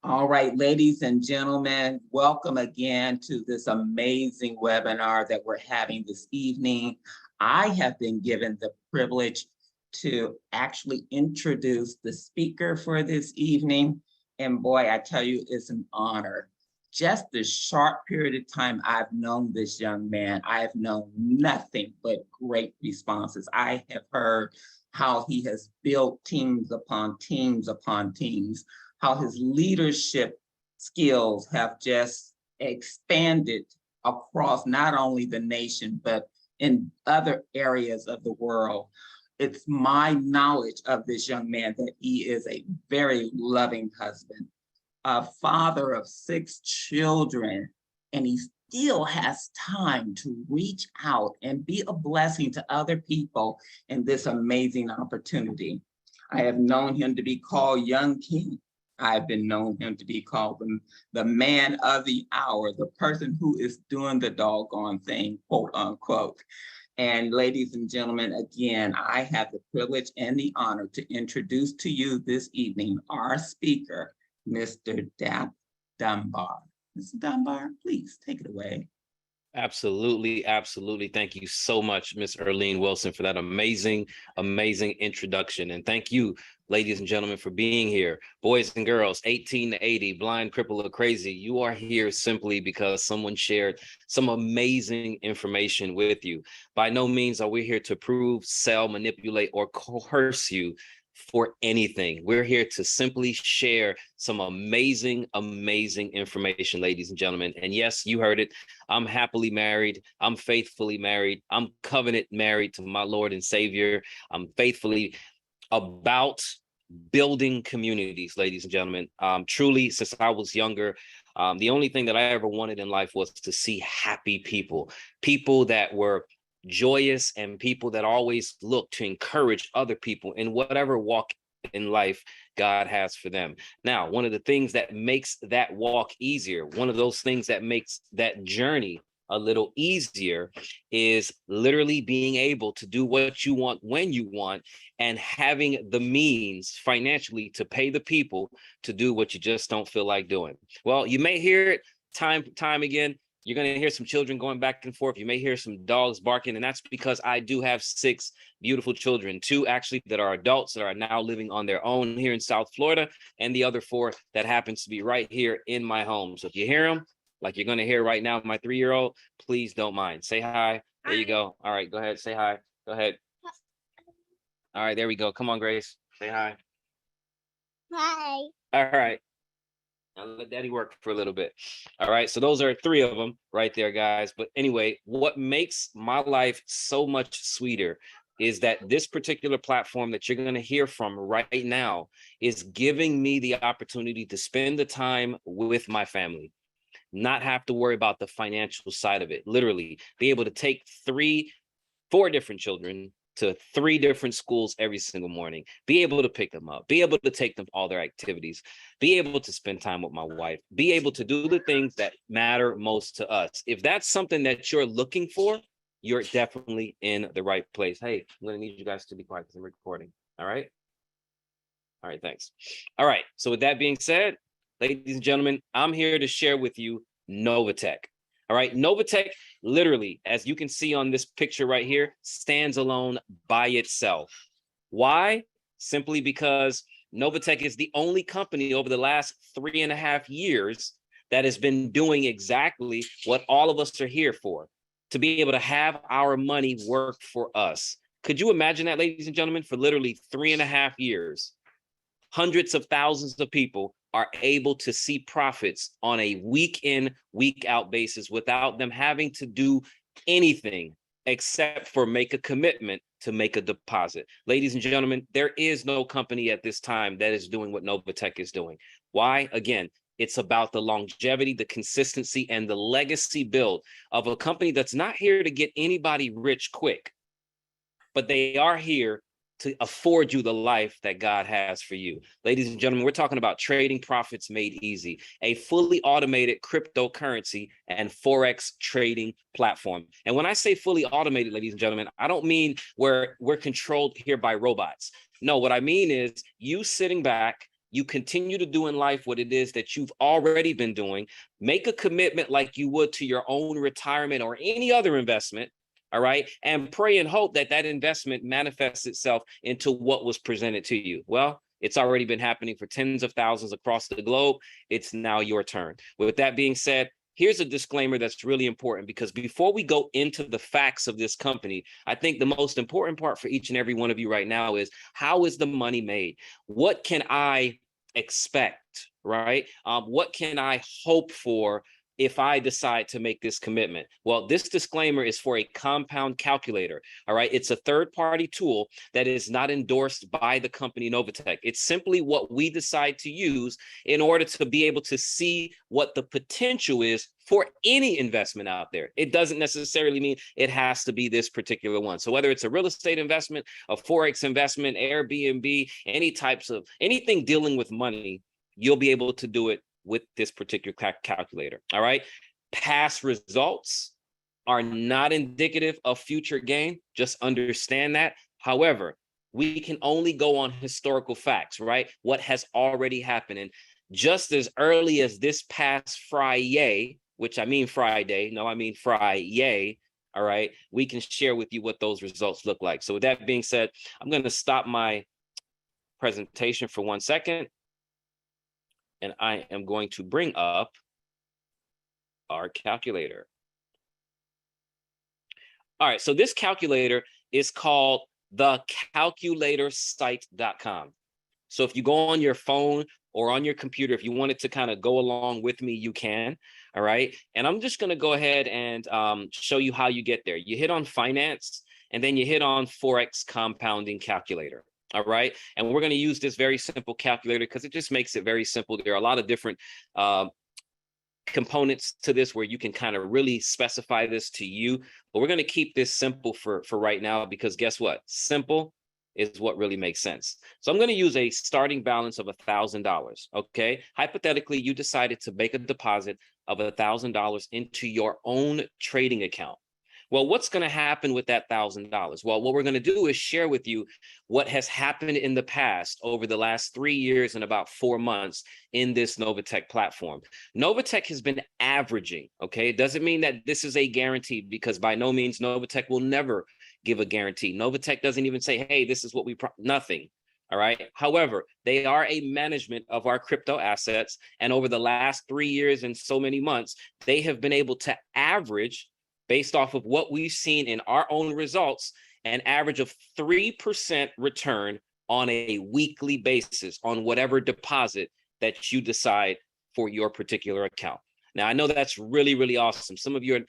All right, ladies and gentlemen, welcome again to this amazing webinar that we're having this evening. I have been given the privilege to actually introduce the speaker for this evening. And boy, I tell you, it's an honor. Just the short period of time I've known this young man, I have known nothing but great responses. I have heard how he has built teams upon teams upon teams, how his leadership skills have just expanded across not only the nation, but in other areas of the world. It's my knowledge of this young man that he is a very loving husband, a father of 6 children, and he still has time to reach out and be a blessing to other people in this amazing opportunity. I have known him to be called Young King. I've been known him to be called the man of the hour, the person who is doing the doggone thing, quote unquote. And ladies and gentlemen, again, I have the privilege and the honor to introduce to you this evening our speaker, Mr. Dap Dunbar. Mr. Dunbar, please take it away. Absolutely, absolutely. Thank you so much, Miss Earlene Wilson, for that amazing introduction. And thank you, ladies and gentlemen, for being here. Boys and girls, 18 to 80, blind, crippled, or crazy, you are here simply because someone shared some amazing information with you. By no means are we here to prove, sell, manipulate, or coerce you for anything. We're here to simply share some amazing information, ladies and gentlemen. And yes, you heard it. I'm happily married. I'm faithfully married. I'm covenant married to my Lord and Savior. I'm faithfully about building communities, ladies and gentlemen. Truly, since I was younger, the only thing that I ever wanted in life was to see happy people, people that were joyous, and people that always look to encourage other people in whatever walk in life God has for them. Now, one of the things that makes that walk easier, one of those things that makes that journey a little easier, is literally being able to do what you want when you want, and having the means financially to pay the people to do what you just don't feel like doing. Well, you may hear it time again. You're going to hear some children going back and forth. You may hear some dogs barking, and that's because I do have 6 beautiful children, 2 actually that are adults that are now living on their own here in South Florida, and the other 4 that happens to be right here in my home. So if you hear them, like you're going to hear right now, my 3-year-old, please don't mind. Say hi. There you go. All right, go ahead. Say hi. Go ahead. All right, there we go. Come on, Grace. Say hi. Hi. All right. I'll let daddy work for a little bit. All right. So those are 3 of them right there, guys. But anyway, what makes my life so much sweeter is that this particular platform that you're going to hear from right now is giving me the opportunity to spend the time with my family, not have to worry about the financial side of it. Literally be able to take 4 different children to 3 different schools every single morning, be able to pick them up, be able to take them all their activities, be able to spend time with my wife, be able to do the things that matter most to us. If that's something that you're looking for, you're definitely in the right place. Hey, I'm going to need you guys to be quiet because I'm recording. All right. All right. Thanks. All right. So with that being said, ladies and gentlemen, I'm here to share with you NovaTech. All right. NovaTech, literally, as you can see on this picture right here, stands alone by itself. Why? Simply because NovaTech is the only company over the last 3.5 years that has been doing exactly what all of us are here for, to be able to have our money work for us. Could you imagine that, ladies and gentlemen? For literally 3.5 years, hundreds of thousands of people are able to see profits on a week in, week out basis without them having to do anything except for make a commitment to make a deposit. Ladies and gentlemen, there is no company at this time that is doing what NovaTech is doing. Why? Again, it's about the longevity, the consistency, and the legacy build of a company that's not here to get anybody rich quick, but they are here to afford you the life that God has for you. Ladies and gentlemen, we're talking about trading profits made easy, a fully automated cryptocurrency and Forex trading platform. And when I say fully automated, ladies and gentlemen, I don't mean we're controlled here by robots. No, what I mean is you sitting back you continue to do in life what it is that you've already been doing. Make a commitment like you would to your own retirement or any other investment. All right. And pray and hope that that investment manifests itself into what was presented to you. Well, it's already been happening for tens of thousands across the globe. It's now your turn. With that being said, here's a disclaimer that's really important, because before we go into the facts of this company, I think the most important part for each and every one of you right now is, how is the money made? What can I expect, right? What can I hope for if I decide to make this commitment? Well, this disclaimer is for a compound calculator. All right. It's a third-party tool that is not endorsed by the company NovaTech. It's simply what we decide to use in order to be able to see what the potential is for any investment out there. It doesn't necessarily mean it has to be this particular one. So whether it's a real estate investment, a Forex investment, Airbnb, anything dealing with money, you'll be able to do it with this particular calculator. All right. Past results are not indicative of future gain. Just understand that. However, we can only go on historical facts, right? What has already happened. And just as early as this past Friday, which I mean Friday, no, I mean Friday. All right. We can share with you what those results look like. So with that being said, I'm going to stop my presentation for 1 second. And I am going to bring up our calculator. All right, so this calculator is called thecalculatorsite.com. So if you go on your phone or on your computer, if you wanted to kind of go along with me, you can. All right, and I'm just going to go ahead and show you how you get there. You hit on finance, and then you hit on Forex compounding calculator. All right. And we're going to use this very simple calculator because it just makes it very simple. There are a lot of different components to this where you can kind of really specify this to you. But we're going to keep this simple for right now, because guess what? Simple is what really makes sense. So I'm going to use a starting balance of $1,000. OK, hypothetically, you decided to make a deposit of $1,000 into your own trading account. Well, what's going to happen with that $1,000? Well, what we're going to do is share with you what has happened in the past over the last 3 years and about 4 months in this NovaTech platform. NovaTech has been averaging, okay? It doesn't mean that this is a guarantee, because by no means NovaTech will never give a guarantee. NovaTech doesn't even say, hey, this is what we, nothing. All right. However, they are a management of our crypto assets. And over the last 3 years and so many months, they have been able to average, based off of what we've seen in our own results, an average of 3% return on a weekly basis on whatever deposit that you decide for your particular account. Now, I know that's really, really awesome. Some of you are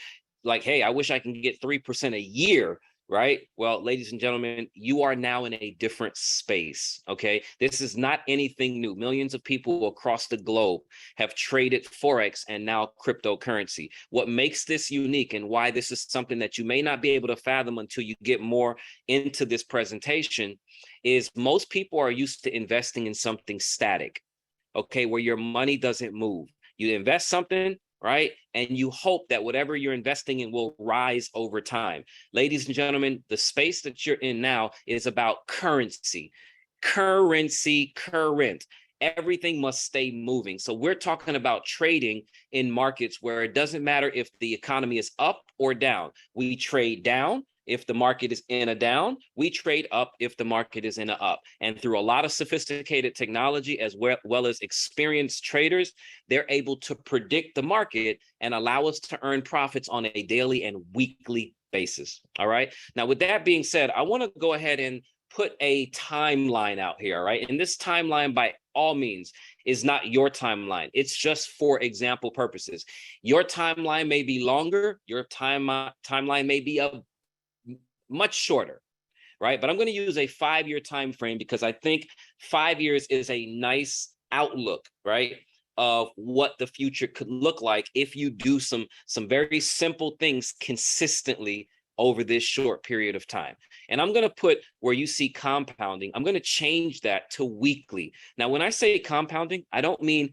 like, hey, I wish I can get 3% a year, right? Well, ladies and gentlemen, you are now in a different space, okay? This is not anything new. Millions of people across the globe have traded Forex and now cryptocurrency. What makes this unique and why this is something that you may not be able to fathom until you get more into this presentation is most people are used to investing in something static, okay, where your money doesn't move. You invest something, right? And you hope that whatever you're investing in will rise over time. Ladies and gentlemen, the space that you're in now is about currency. Current. Everything must stay moving. So we're talking about trading in markets where it doesn't matter if the economy is up or down. We trade down. If the market is in a down, we trade up if the market is in a up. And through a lot of sophisticated technology, as well as experienced traders, they're able to predict the market and allow us to earn profits on a daily and weekly basis. All right. Now, with that being said, I want to go ahead and put a timeline out here. All right. And this timeline, by all means, is not your timeline. It's just for example purposes. Your timeline may be longer. Your timeline may be much shorter, right? But I'm going to use a 5-year time frame because I think 5 years is a nice outlook, right, of what the future could look like if you do some very simple things consistently over this short period of time. And I'm going to put where you see compounding, I'm going to change that to weekly. Now, when I say compounding, I don't mean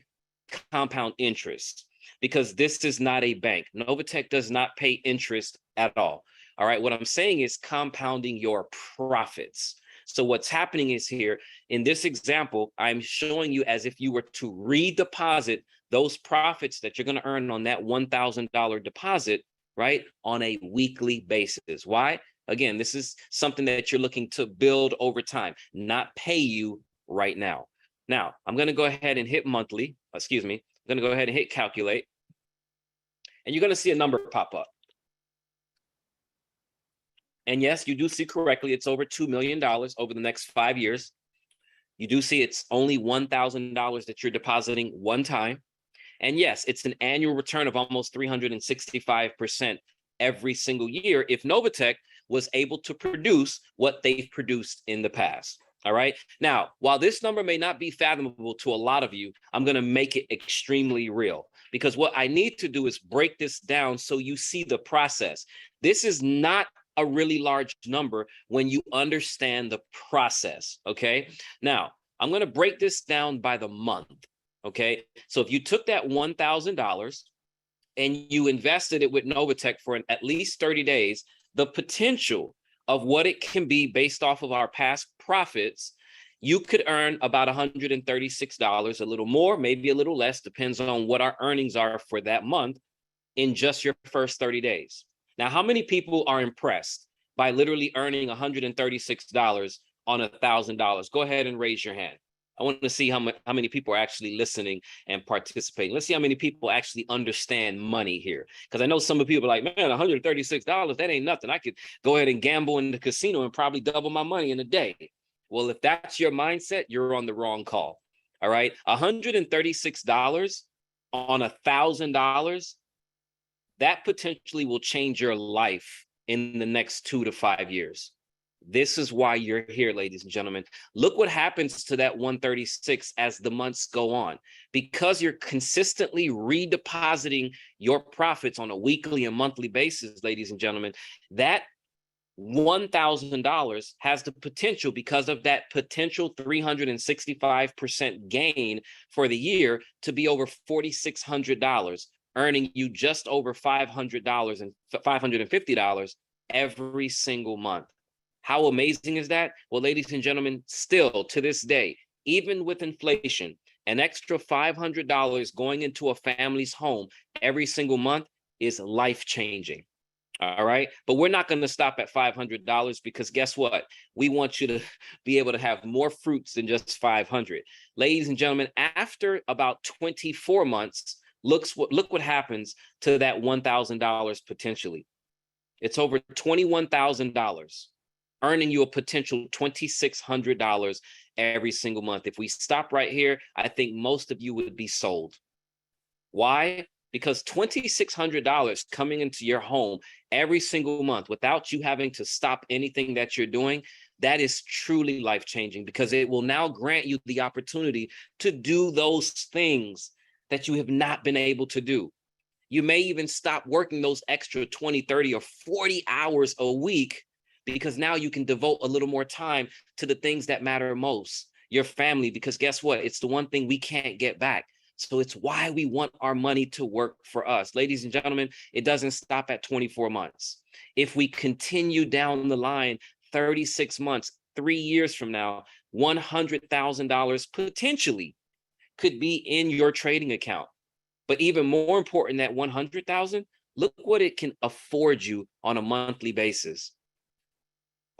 compound interest, because this is not a bank. NovaTech does not pay interest at all. All right, what I'm saying is compounding your profits. So what's happening is here in this example, I'm showing you as if you were to redeposit those profits that you're going to earn on that $1,000 deposit, right, on a weekly basis. Why? Again, this is something that you're looking to build over time, not pay you right now. Now, I'm going to go ahead and hit monthly. Excuse me. I'm going to go ahead and hit calculate. And you're going to see a number pop up. And yes, you do see correctly, it's over $2 million over the next 5 years. You do see it's only $1,000 that you're depositing one time. And yes, it's an annual return of almost 365% every single year if NovaTech was able to produce what they've produced in the past. All right. Now, while this number may not be fathomable to a lot of you, I'm going to make it extremely real, because what I need to do is break this down so you see the process. This is not a really large number when you understand the process. Okay. Now, I'm going to break this down by the month. Okay. So if you took that $1,000 and you invested it with NovaTech for at least 30 days, the potential of what it can be based off of our past profits, you could earn about $136, a little more, maybe a little less, depends on what our earnings are for that month in just your first 30 days. Now, how many people are impressed by literally earning $136 on $1,000? Go ahead and raise your hand. I want to see how many people are actually listening and participating. Let's see how many people actually understand money here. Because I know some of the people are like, man, $136, that ain't nothing. I could go ahead and gamble in the casino and probably double my money in a day. Well, if that's your mindset, you're on the wrong call. All right. $136 on $1,000, that potentially will change your life in the next 2 to 5 years. This is why you're here, ladies and gentlemen. Look what happens to that 136 as the months go on. Because you're consistently redepositing your profits on a weekly and monthly basis, ladies and gentlemen, that $1,000 has the potential, because of that potential 365% gain for the year, to be over $4,600, earning you just over $500 and $550 every single month. How amazing is that? Well, ladies and gentlemen, still to this day, even with inflation, an extra $500 going into a family's home every single month is life-changing. All right. But we're not going to stop at $500, because guess what? We want you to be able to have more fruits than just 500. Ladies and gentlemen, after about 24 months, look what happens to that $1,000 potentially. It's over $21,000. Earning you a potential $2,600 every single month. If we stop right here, I think most of you would be sold. Why? Because $2,600 coming into your home every single month without you having to stop anything that you're doing, that is truly life-changing, because it will now grant you the opportunity to do those things that you have not been able to do. You may even stop working those extra 20, 30, or 40 hours a week, because now you can devote a little more time to the things that matter most, your family, because guess what? It's the one thing we can't get back. So it's why we want our money to work for us. Ladies and gentlemen, it doesn't stop at 24 months. If we continue down the line, 36 months, 3 years from now, $100,000 potentially could be in your trading account. But even more important than $100,000, look what it can afford you on a monthly basis.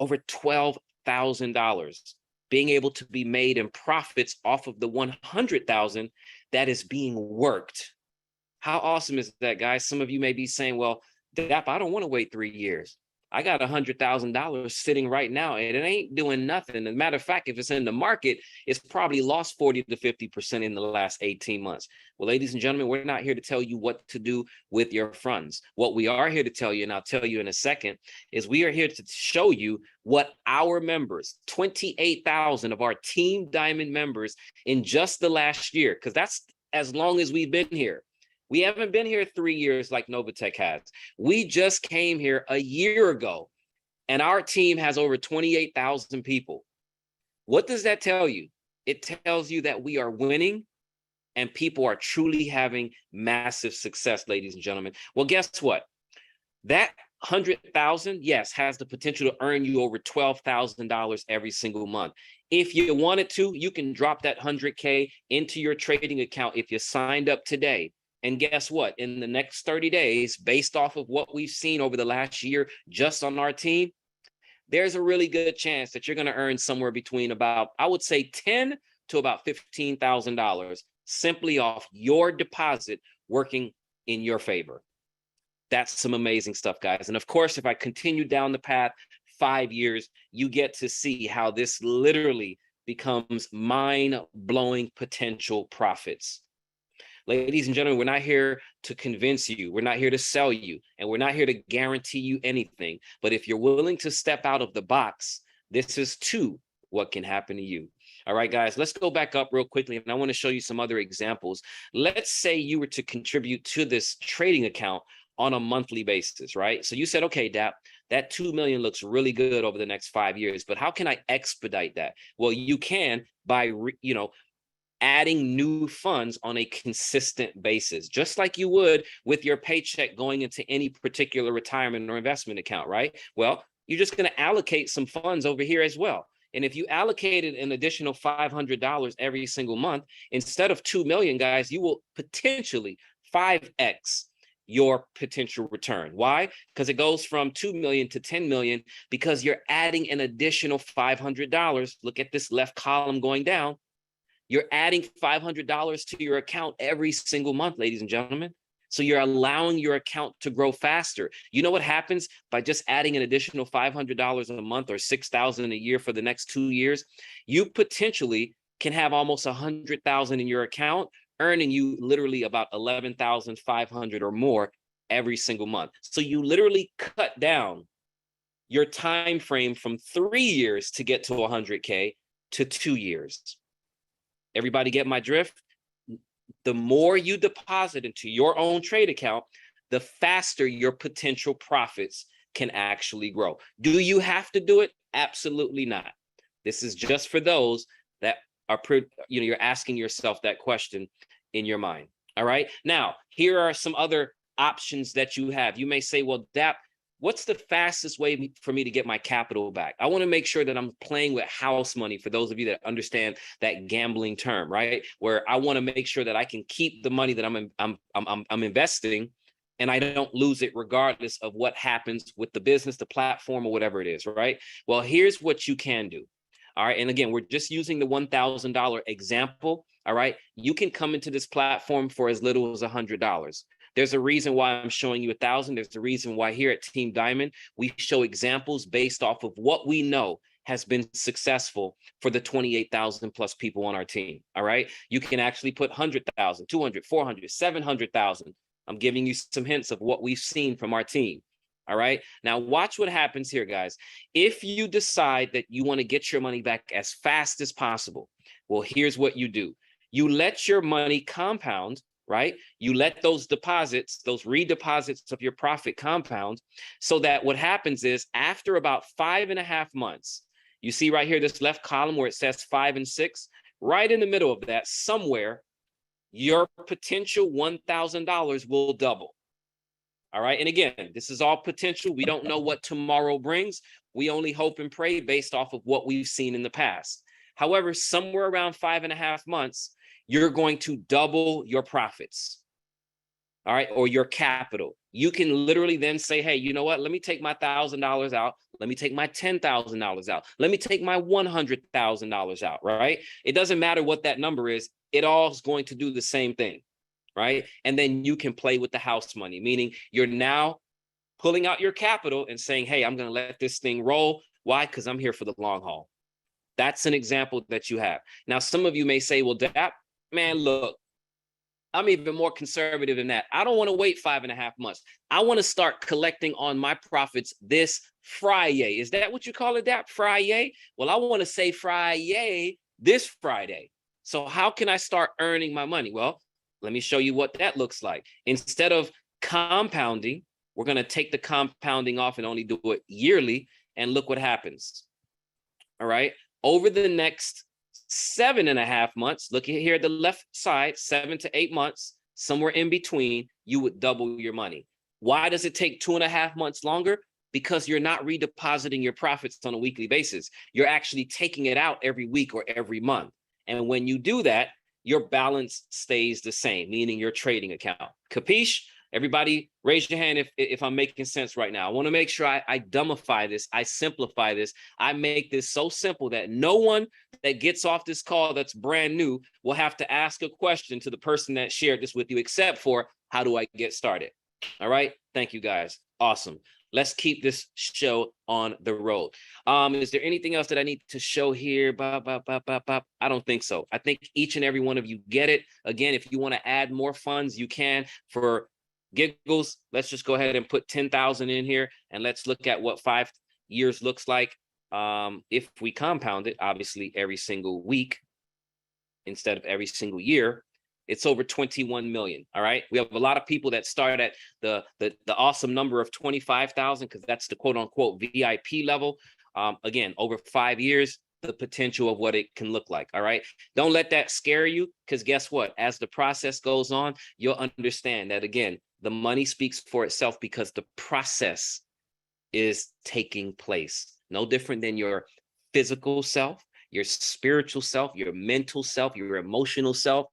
Over $12,000 being able to be made in profits off of the $100,000 that is being worked. How awesome is that, guys? Some of you may be saying, well, Dap, I don't want to wait 3 years. I got $100,000 sitting right now and it ain't doing nothing. As a matter of fact, if it's in the market, it's probably lost 40 to 50% in the last 18 months. Well, ladies and gentlemen, we're not here to tell you what to do with your funds. What we are here to tell you, and I'll tell you in a second, is we are here to show you what our members, 28,000 of our Team Diamond members in just the last year, because that's as long as we've been here. We haven't been here 3 years like NovaTech has. We just came here a year ago, and our team has over 28,000 people. What does that tell you? It tells you that we are winning and people are truly having massive success, ladies and gentlemen. Well, guess what? That 100,000, yes, has the potential to earn you over $12,000 every single month. If you wanted to, you can drop that 100K into your trading account if you signed up today. And guess what? In the next 30 days, based off of what we've seen over the last year, just on our team, there's a really good chance that you're going to earn somewhere between about, I would say, $10,000 to about $15,000 simply off your deposit working in your favor. That's some amazing stuff, guys. And of course, if I continue down the path 5 years, you get to see how this literally becomes mind-blowing potential profits. Ladies and gentlemen, we're not here to convince you. We're not here to sell you. And we're not here to guarantee you anything. But if you're willing to step out of the box, this is too what can happen to you. All right, guys, let's go back up real quickly. And I want to show you some other examples. Let's say you were to contribute to this trading account on a monthly basis, right? So you said, okay, Dap, that 2 million looks really good over the next 5 years, but how can I expedite that? Well, you can by, adding new funds on a consistent basis, just like you would with your paycheck going into any particular retirement or investment account, right? Well, you're just going to allocate some funds over here as well. And if you allocated an additional $500 every single month, instead of 2 million, guys, you will potentially 5x your potential return. Why? Because it goes from 2 million to 10 million because you're adding an additional $500. Look at this left column going down. You're adding $500 to your account every single month, ladies and gentlemen. So you're allowing your account to grow faster. You know what happens by just adding an additional $500 a month or $6,000 a year for the next 2 years? You potentially can have almost $100,000 in your account, earning you literally about $11,500 or more every single month. So you literally cut down your time frame from 3 years to get to 100K to 2 years. Everybody get my drift? The more you deposit into your own trade account, the faster your potential profits can actually grow. Do you have to do it? Absolutely not. This is just for those that are, you're asking yourself that question in your mind. All right. Now, here are some other options that you have. You may say, well, Dap, what's the fastest way for me to get my capital back? I want to make sure that I'm playing with house money, for those of you that understand that gambling term, right? Where I want to make sure that I can keep the money that I'm investing and I don't lose it regardless of what happens with the business, the platform, or whatever it is, right? Well, here's what you can do. All right. And again, we're just using the $1,000 example. All right. You can come into this platform for as little as $100. There's a reason why I'm showing you 1,000. There's a reason why here at Team Diamond, we show examples based off of what we know has been successful for the 28,000 plus people on our team. All right. You can actually put 100,000, 200, 400, 700,000. I'm giving you some hints of what we've seen from our team. All right. Now watch what happens here, guys. If you decide that you want to get your money back as fast as possible, well, here's what you do. You let your money compound, right? You let those deposits, those redeposits of your profit compound, so that what happens is after about 5.5 months, you see right here, this left column where it says 5 and 6, right in the middle of that, somewhere, your potential $1,000 will double. All right. And again, this is all potential. We don't know what tomorrow brings. We only hope and pray based off of what we've seen in the past. However, somewhere around 5.5 months, you're going to double your profits. All right. Or your capital. You can literally then say, hey, you know what? Let me take my $1,000 out. Let me take my $10,000 out. Let me take my $100,000 out. Right. It doesn't matter what that number is. It all is going to do the same thing. Right. And then you can play with the house money, meaning you're now pulling out your capital and saying, hey, I'm going to let this thing roll. Why? Because I'm here for the long haul. That's an example that you have. Now, some of you may say, well, Dap, man, look, I'm even more conservative than that. I don't want to wait 5.5 months. I want to start collecting on my profits this Friday. Is that what you call it, Dap? Friday? Well, I want to say Friday this Friday. So how can I start earning my money? Well, let me show you what that looks like. Instead of compounding, we're going to take the compounding off and only do it yearly. And look what happens. All right. Over the next 7.5 months, look here at the left side, 7 to 8 months, somewhere in between, you would double your money. Why does it take 2.5 months longer? Because you're not redepositing your profits on a weekly basis. You're actually taking it out every week or every month. And when you do that, your balance stays the same, meaning your trading account. Capiche? Everybody raise your hand if I'm making sense right now. I want to make sure I dumbify this, I simplify this, I make this so simple that no one that gets off this call that's brand new will have to ask a question to the person that shared this with you, except for how do I get started? All right. Thank you, guys. Awesome. Let's keep this show on the road. Is there anything else that I need to show here? I don't think so. I think each and every one of you get it. Again, if you want to add more funds, you can. For giggles, let's just go ahead and put 10,000 in here, and let's look at what 5 years looks like. If we compound it, obviously every single week instead of every single year, it's over 21 million. All right. We have a lot of people that start at the awesome number of 25,000, because that's the quote unquote VIP level. Again, over 5 years, the potential of what it can look like. All right. Don't let that scare you, because guess what? As the process goes on, you'll understand that, again, the money speaks for itself because the process is taking place. No different than your physical self, your spiritual self, your mental self, your emotional self,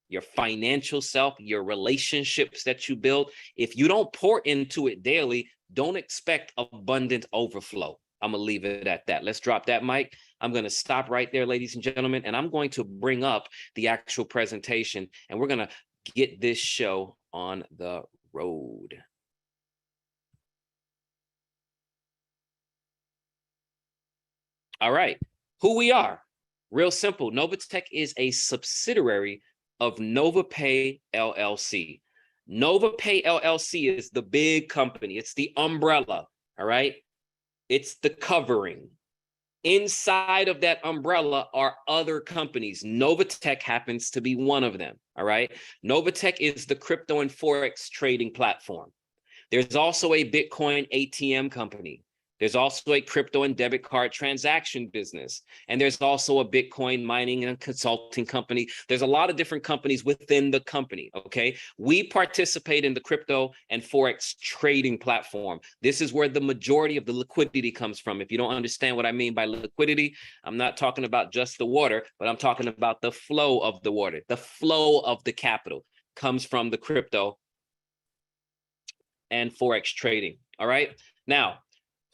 your financial self, your relationships that you build. If you don't pour into it daily, don't expect abundant overflow. I'm going to leave it at that. Let's drop that mic. I'm going to stop right there, ladies and gentlemen, and I'm going to bring up the actual presentation, and we're going to get this show on the road. All right. Who we are. Real simple. NovaTech is a subsidiary of NovaPay LLC. NovaPay LLC is the big company. It's the umbrella. All right. It's the covering. Inside of that umbrella are other companies. NovaTech happens to be one of them. All right. NovaTech is the crypto and Forex trading platform. There's also a Bitcoin ATM company. There's also a crypto and debit card transaction business. And there's also a Bitcoin mining and consulting company. There's a lot of different companies within the company, okay? We participate in the crypto and Forex trading platform. This is where the majority of the liquidity comes from. If you don't understand what I mean by liquidity, I'm not talking about just the water, but I'm talking about the flow of the water. The flow of the capital comes from the crypto and Forex trading, all right? Now,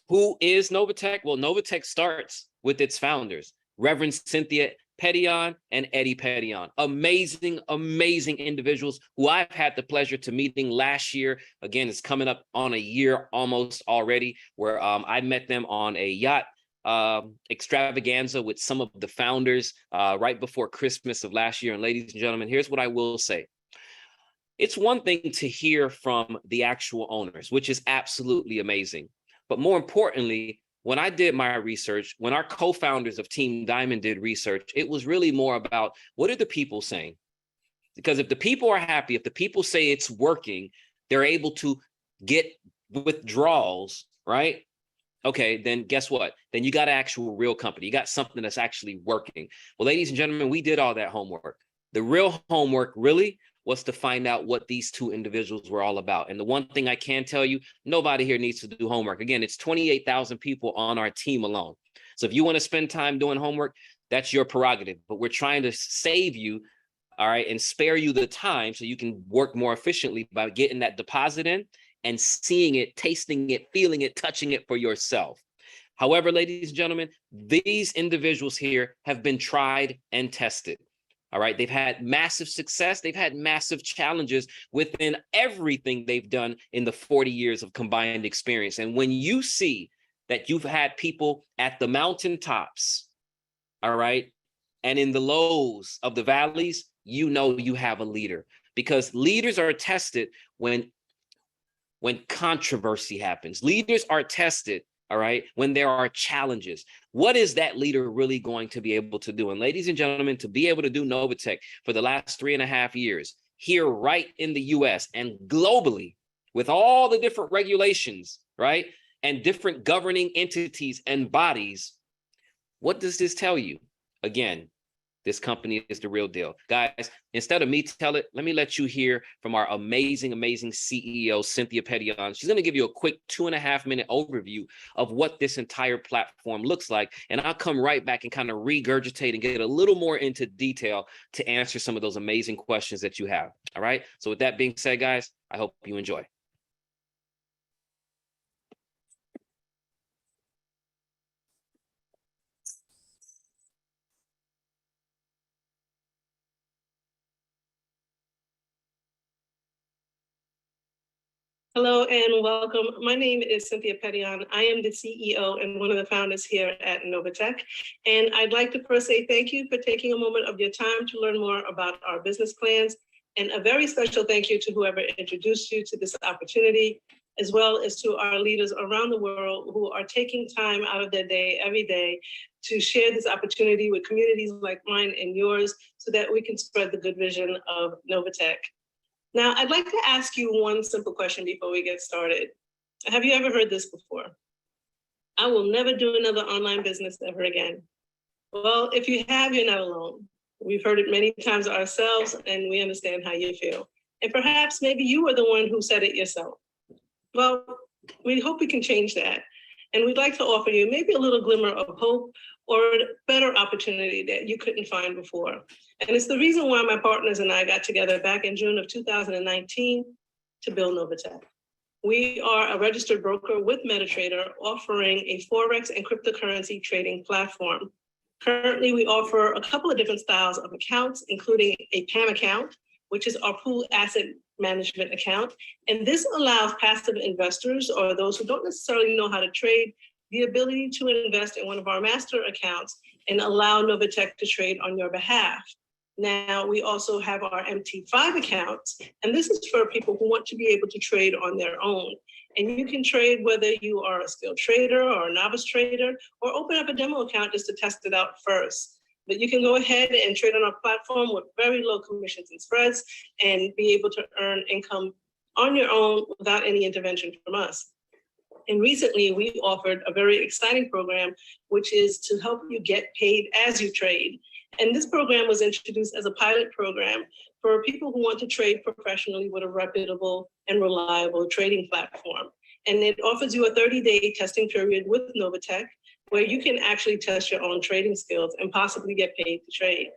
who is NovaTech? Well, NovaTech starts with its founders, Reverend Cynthia Petion and Eddie Petion. Amazing, amazing individuals who I've had the pleasure to meeting last year. Again, it's coming up on a year almost already, where I met them on a yacht extravaganza with some of the founders right before Christmas of last year. And ladies and gentlemen, here's what I will say. It's one thing to hear from the actual owners, which is absolutely amazing. But more importantly, when I did my research, when our co-founders of Team Diamond did research, it was really more about what are the people saying? Because if the people are happy, if the people say it's working, they're able to get withdrawals, right? Okay, then guess what? Then you got an actual real company. You got something that's actually working. Well, ladies and gentlemen, we did all that homework. The real homework really was to find out what these two individuals were all about. And the one thing I can tell you, nobody here needs to do homework. Again, it's 28,000 people on our team alone. So if you want to spend time doing homework, that's your prerogative. But we're trying to save you, all right, and spare you the time so you can work more efficiently by getting that deposit in and seeing it, tasting it, feeling it, touching it for yourself. However, ladies and gentlemen, these individuals here have been tried and tested. All right. They've had massive success. They've had massive challenges within everything they've done in the 40 years of combined experience. And when you see that you've had people at the mountaintops, all right, and in the lows of the valleys, you know you have a leader, because leaders are tested when controversy happens. Leaders are tested, all right, when there are challenges. What is that leader really going to be able to do? And ladies and gentlemen, to be able to do NovaTech for the last 3.5 years here right in the US and globally with all the different regulations, right, and different governing entities and bodies, what does this tell you? Again, This company is the real deal. Guys, instead of me tell it, let me let you hear from our amazing, amazing CEO, Cynthia Petion. She's going to give you a quick 2.5-minute overview of what this entire platform looks like. And I'll come right back and kind of regurgitate and get a little more into detail to answer some of those amazing questions that you have. All right. So with that being said, guys, I hope you enjoy. Hello and welcome. My name is Cynthia Petion. I am the CEO and one of the founders here at NovaTech. And I'd like to first say thank you for taking a moment of your time to learn more about our business plans. And a very special thank you to whoever introduced you to this opportunity, as well as to our leaders around the world who are taking time out of their day every day to share this opportunity with communities like mine and yours so that we can spread the good vision of NovaTech. Now, I'd like to ask you one simple question before we get started. Have you ever heard this before? I will never do another online business ever again. Well, if you have, you're not alone. We've heard it many times ourselves, and we understand how you feel. And perhaps maybe you were the one who said it yourself. Well, we hope we can change that. And we'd like to offer you maybe a little glimmer of hope or a better opportunity that you couldn't find before. And it's the reason why my partners and I got together back in June of 2019 to build NovaTech. We are a registered broker with MetaTrader offering a Forex and cryptocurrency trading platform. Currently, we offer a couple of different styles of accounts, including a PAMM account, which is our pool asset management account. And this allows passive investors or those who don't necessarily know how to trade the ability to invest in one of our master accounts and allow NovaTech to trade on your behalf. Now, we also have our MT5 accounts, and this is for people who want to be able to trade on their own. And you can trade whether you are a skilled trader or a novice trader, or open up a demo account just to test it out first. But you can go ahead and trade on our platform with very low commissions and spreads and be able to earn income on your own without any intervention from us. And recently, we offered a very exciting program, which is to help you get paid as you trade. And this program was introduced as a pilot program for people who want to trade professionally with a reputable and reliable trading platform. And it offers you a 30-day testing period with NovaTech, where you can actually test your own trading skills and possibly get paid to trade.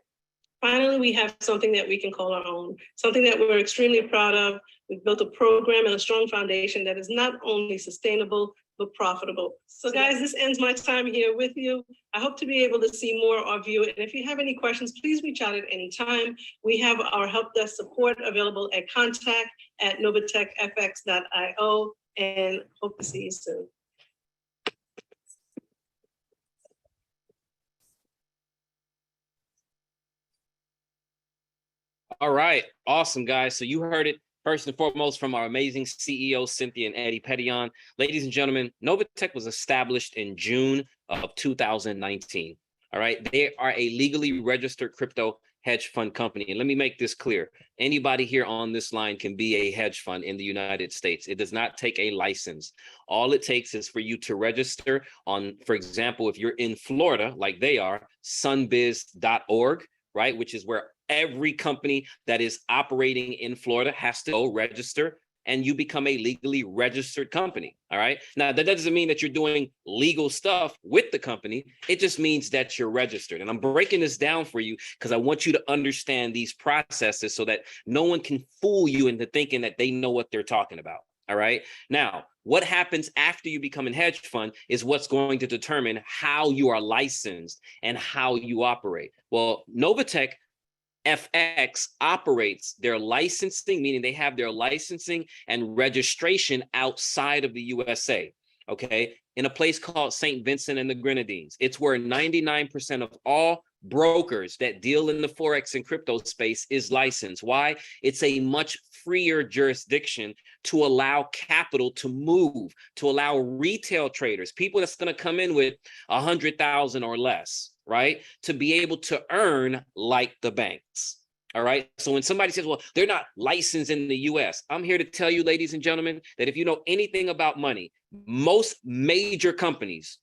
Finally, we have something that we can call our own, something that we're extremely proud of. We've built a program and a strong foundation that is not only sustainable, but profitable. So guys, this ends my time here with you. I hope to be able to see more of you. And if you have any questions, please reach out at any time. We have our help desk support available at contact@novatechfx.io, and hope to see you soon. All right. Awesome, guys. So you heard it first and foremost from our amazing CEO, Cynthia and Eddie Petion. Ladies and gentlemen, NovaTech was established in June of 2019. All right. They are a legally registered crypto hedge fund company. And let me make this clear. Anybody here on this line can be a hedge fund in the United States. It does not take a license. All it takes is for you to register on, for example, if you're in Florida, like they are, sunbiz.org, right, which is where every company that is operating in Florida has to go register, and you become a legally registered company. All right. Now, that doesn't mean that you're doing legal stuff with the company. It just means that you're registered. And I'm breaking this down for you because I want you to understand these processes so that no one can fool you into thinking that they know what they're talking about. All right. Now, what happens after you become a hedge fund is what's going to determine how you are licensed and how you operate. Well, NovaTech FX operates their licensing, meaning they have their licensing and registration outside of the USA, okay, in a place called St. Vincent and the Grenadines. It's where 99% of all brokers that deal in the Forex and crypto space is licensed. Why? It's a much freer jurisdiction to allow capital to move, to allow retail traders, people that's going to come in with 100,000 or less, right, to be able to earn like the banks. All right. So when somebody says, well, they're not licensed in the US, I'm here to tell you, ladies and gentlemen, that if you know anything about money, most major companies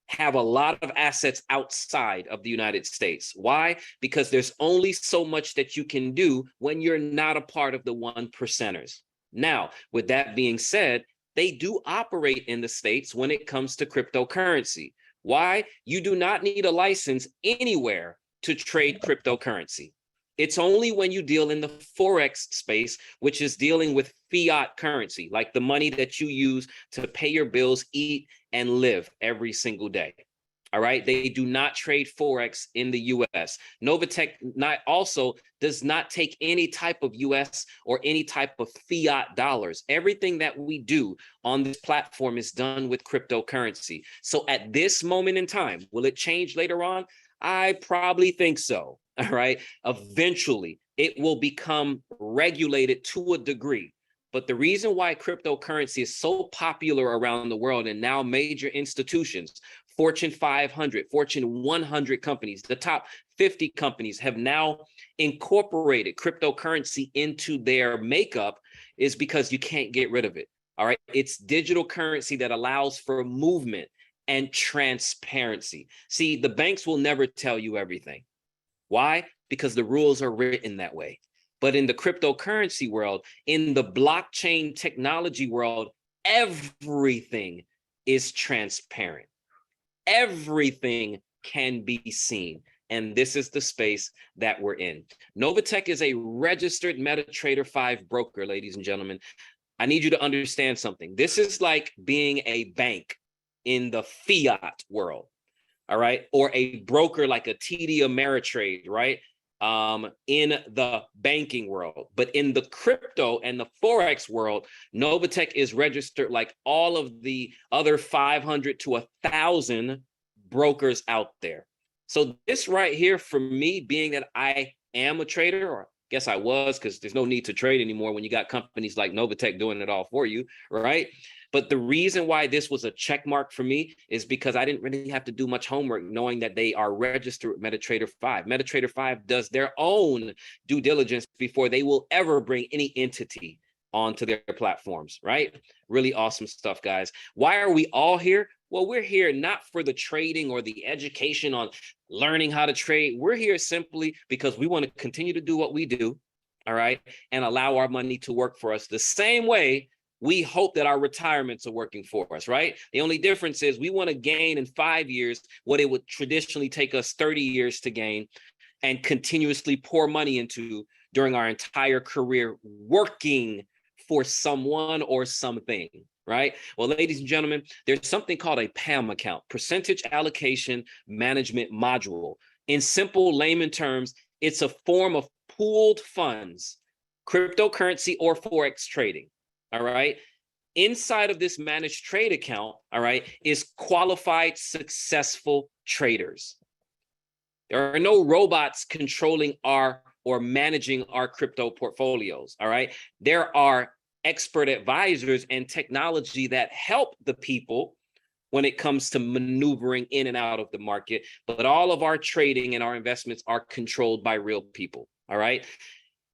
have a lot of assets outside of the United States. Why? Because there's only so much that you can do when you're not a part of the 1%ers. Now, with that being said, they do operate in the States when it comes to cryptocurrency. Why? You do not need a license anywhere to trade cryptocurrency. It's only when you deal in the Forex space, which is dealing with fiat currency, like the money that you use to pay your bills, eat, and live every single day. All right. They do not trade Forex in the US. NovaTech also does not take any type of US or any type of fiat dollars. Everything that we do on this platform is done with cryptocurrency. So at this moment in time, will it change later on? I probably think so. All right. Eventually, it will become regulated to a degree. But the reason why cryptocurrency is so popular around the world, and now major institutions, Fortune 500, Fortune 100 companies, the top 50 companies have now incorporated cryptocurrency into their makeup, is because you can't get rid of it. All right. It's digital currency that allows for movement and transparency. See, the banks will never tell you everything. Why? Because the rules are written that way. But in the cryptocurrency world, in the blockchain technology world, everything is transparent. Everything can be seen. And this is the space that we're in. NovaTech is a registered MetaTrader 5 broker, ladies and gentlemen. I need you to understand something. This is like being a bank in the fiat world. All right. Or a broker like a TD Ameritrade, right? In the banking world. But in the crypto and the Forex world, NovaTech is registered like all of the other 500 to 1,000 brokers out there. So this right here, for me, being that I am a trader, or I guess I was, because there's no need to trade anymore when you got companies like NovaTech doing it all for you, right? But the reason why this was a check mark for me is because I didn't really have to do much homework, knowing that they are registered with MetaTrader 5. MetaTrader 5 does their own due diligence before they will ever bring any entity onto their platforms, right? Really awesome stuff, guys. Why are we all here? Well, we're here not for the trading or the education on learning how to trade. We're here simply because we want to continue to do what we do, all right, and allow our money to work for us the same way we hope that our retirements are working for us, right? The only difference is we want to gain in 5 years what it would traditionally take us 30 years to gain, and continuously pour money into during our entire career working for someone or something, right? Well, ladies and gentlemen, there's something called a PAMM account, Percentage Allocation Management Module. In simple layman terms, it's a form of pooled funds, cryptocurrency or Forex trading. All right. Inside of this managed trade account, all right, is qualified, successful traders. There are no robots controlling our or managing our crypto portfolios. All right. There are expert advisors and technology that help the people when it comes to maneuvering in and out of the market. But all of our trading and our investments are controlled by real people. All right.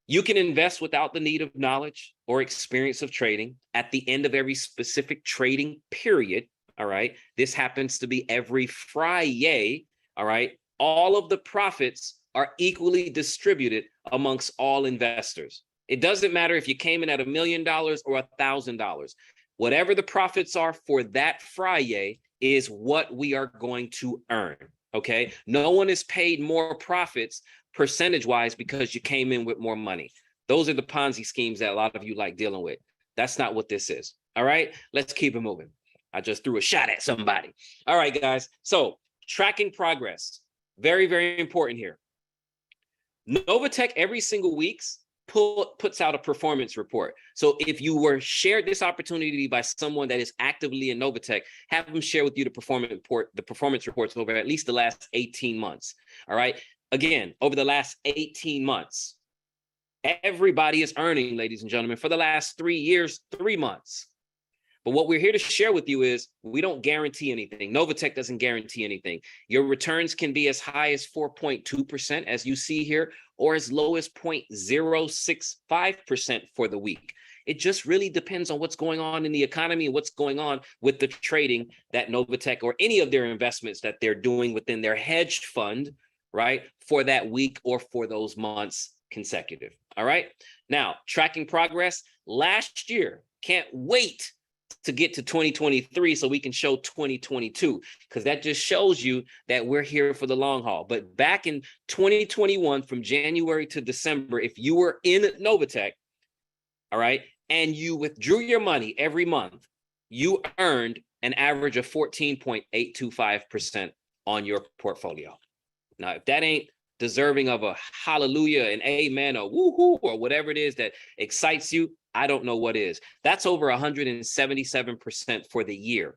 You can invest without the need of knowledge or experience of trading at the end of every specific trading period. All right. This happens to be every Friday. All right. All of the profits are equally distributed amongst all investors. It doesn't matter if you came in at $1 million or $1,000. Whatever the profits are for that Friday is what we are going to earn. Okay. No one is paid more profits percentage-wise because you came in with more money. Those are the Ponzi schemes that a lot of you like dealing with. That's not what this is. All right, let's keep it moving. I just threw a shot at somebody. All right, guys. So tracking progress, very, very important here. NovaTech every single week puts out a performance report. So if you were shared this opportunity by someone that is actively in NovaTech, have them share with you the performance reports over at least the last 18 months. All right. Again, over the last 18 months, everybody is earning, ladies and gentlemen, for the last 3 years, 3 months. But what we're here to share with you is we don't guarantee anything. NovaTech doesn't guarantee anything. Your returns can be as high as 4.2%, as you see here, or as low as 0.065% for the week. It just really depends on what's going on in the economy and what's going on with the trading that NovaTech or any of their investments that they're doing within their hedge fund, right, for that week or for those months consecutive. All right. Now, tracking progress last year. Can't wait to get to 2023 so we can show 2022, because that just shows you that we're here for the long haul. But back in 2021, from January to December, if you were in NovaTech, all right, and you withdrew your money every month, you earned an average of 14.825% on your portfolio. Now, if that ain't deserving of a hallelujah and amen or woohoo or whatever it is that excites you, I don't know what is. That's over 177% for the year.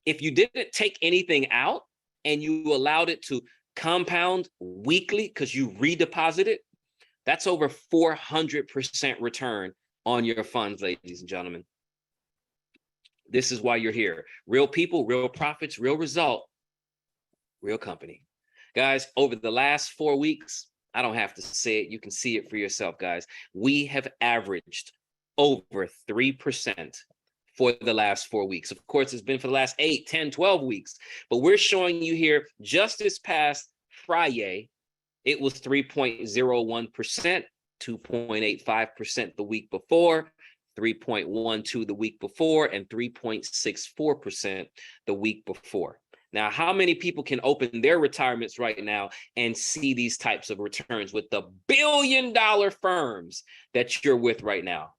If you didn't take anything out and you allowed it to compound weekly because you redeposited, that's over 400% return on your funds, ladies and gentlemen. This is why you're here. Real people, real profits, real result, real company. Guys, over the last 4 weeks, I don't have to say it. You can see it for yourself, guys. We have averaged over 3% for the last 4 weeks. Of course, it's been for the last 8, 10, 12 weeks. But we're showing you here just this past Friday, it was 3.01%, 2.85% the week before, 3.12 the week before, and 3.64% the week before. Now, how many people can open their retirements right now and see these types of returns with the billion-dollar firms that you're with right now?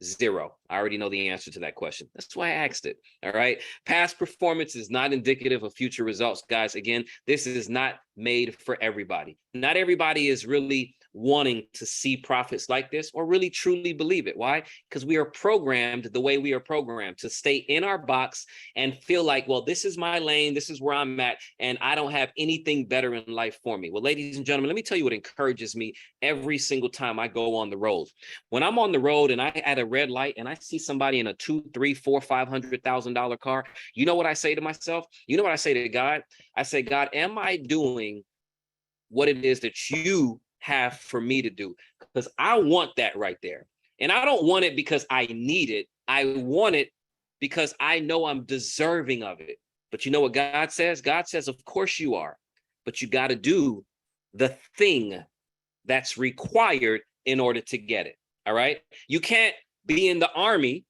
Zero. I already know the answer to that question. That's why I asked it. All right. Past performance is not indicative of future results, guys. Again, this is not made for everybody. Not everybody is really wanting to see profits like this or really truly believe it. Why? Because we are programmed the way we are programmed to stay in our box and feel like, well, this is my lane, this is where I'm at, and I don't have anything better in life for me. Well, ladies and gentlemen, let me tell you what encourages me every single time I go on the road. When I'm on the road and I at a red light and I see somebody in a $200,000, $300,000, $400,000, $500,000 car, you know what I say to myself? You know what I say to God? I say, God, am I doing what it is that you have for me to do? Because I want that right there. And I don't want it because I need it. I want it because I know I'm deserving of it. But you know what God says? God says, of course you are, but you got to do the thing that's required in order to get it. All right. You can't be in the army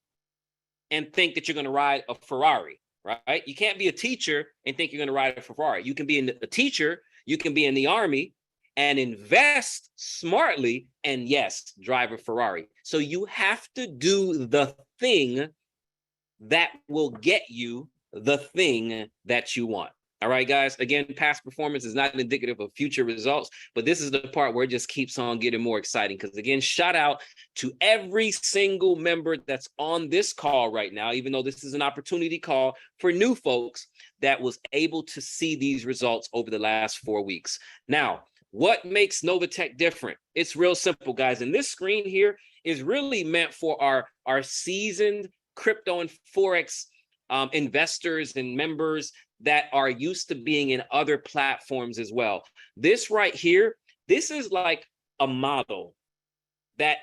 and think that you're going to ride a Ferrari, right? You can't be a teacher and think you're going to ride a Ferrari. You can be a teacher, you can be in the army and invest smartly and yes, drive a Ferrari. So you have to do the thing that will get you the thing that you want. All right, guys, again, past performance is not indicative of future results, but this is the part where it just keeps on getting more exciting. Because again, shout out to every single member that's on this call right now, even though this is an opportunity call for new folks that was able to see these results over the last 4 weeks. Now, what makes NovaTech different? It's real simple, guys. And this screen here is really meant for our seasoned crypto and Forex investors and members that are used to being in other platforms as well. This right here, this is like a model that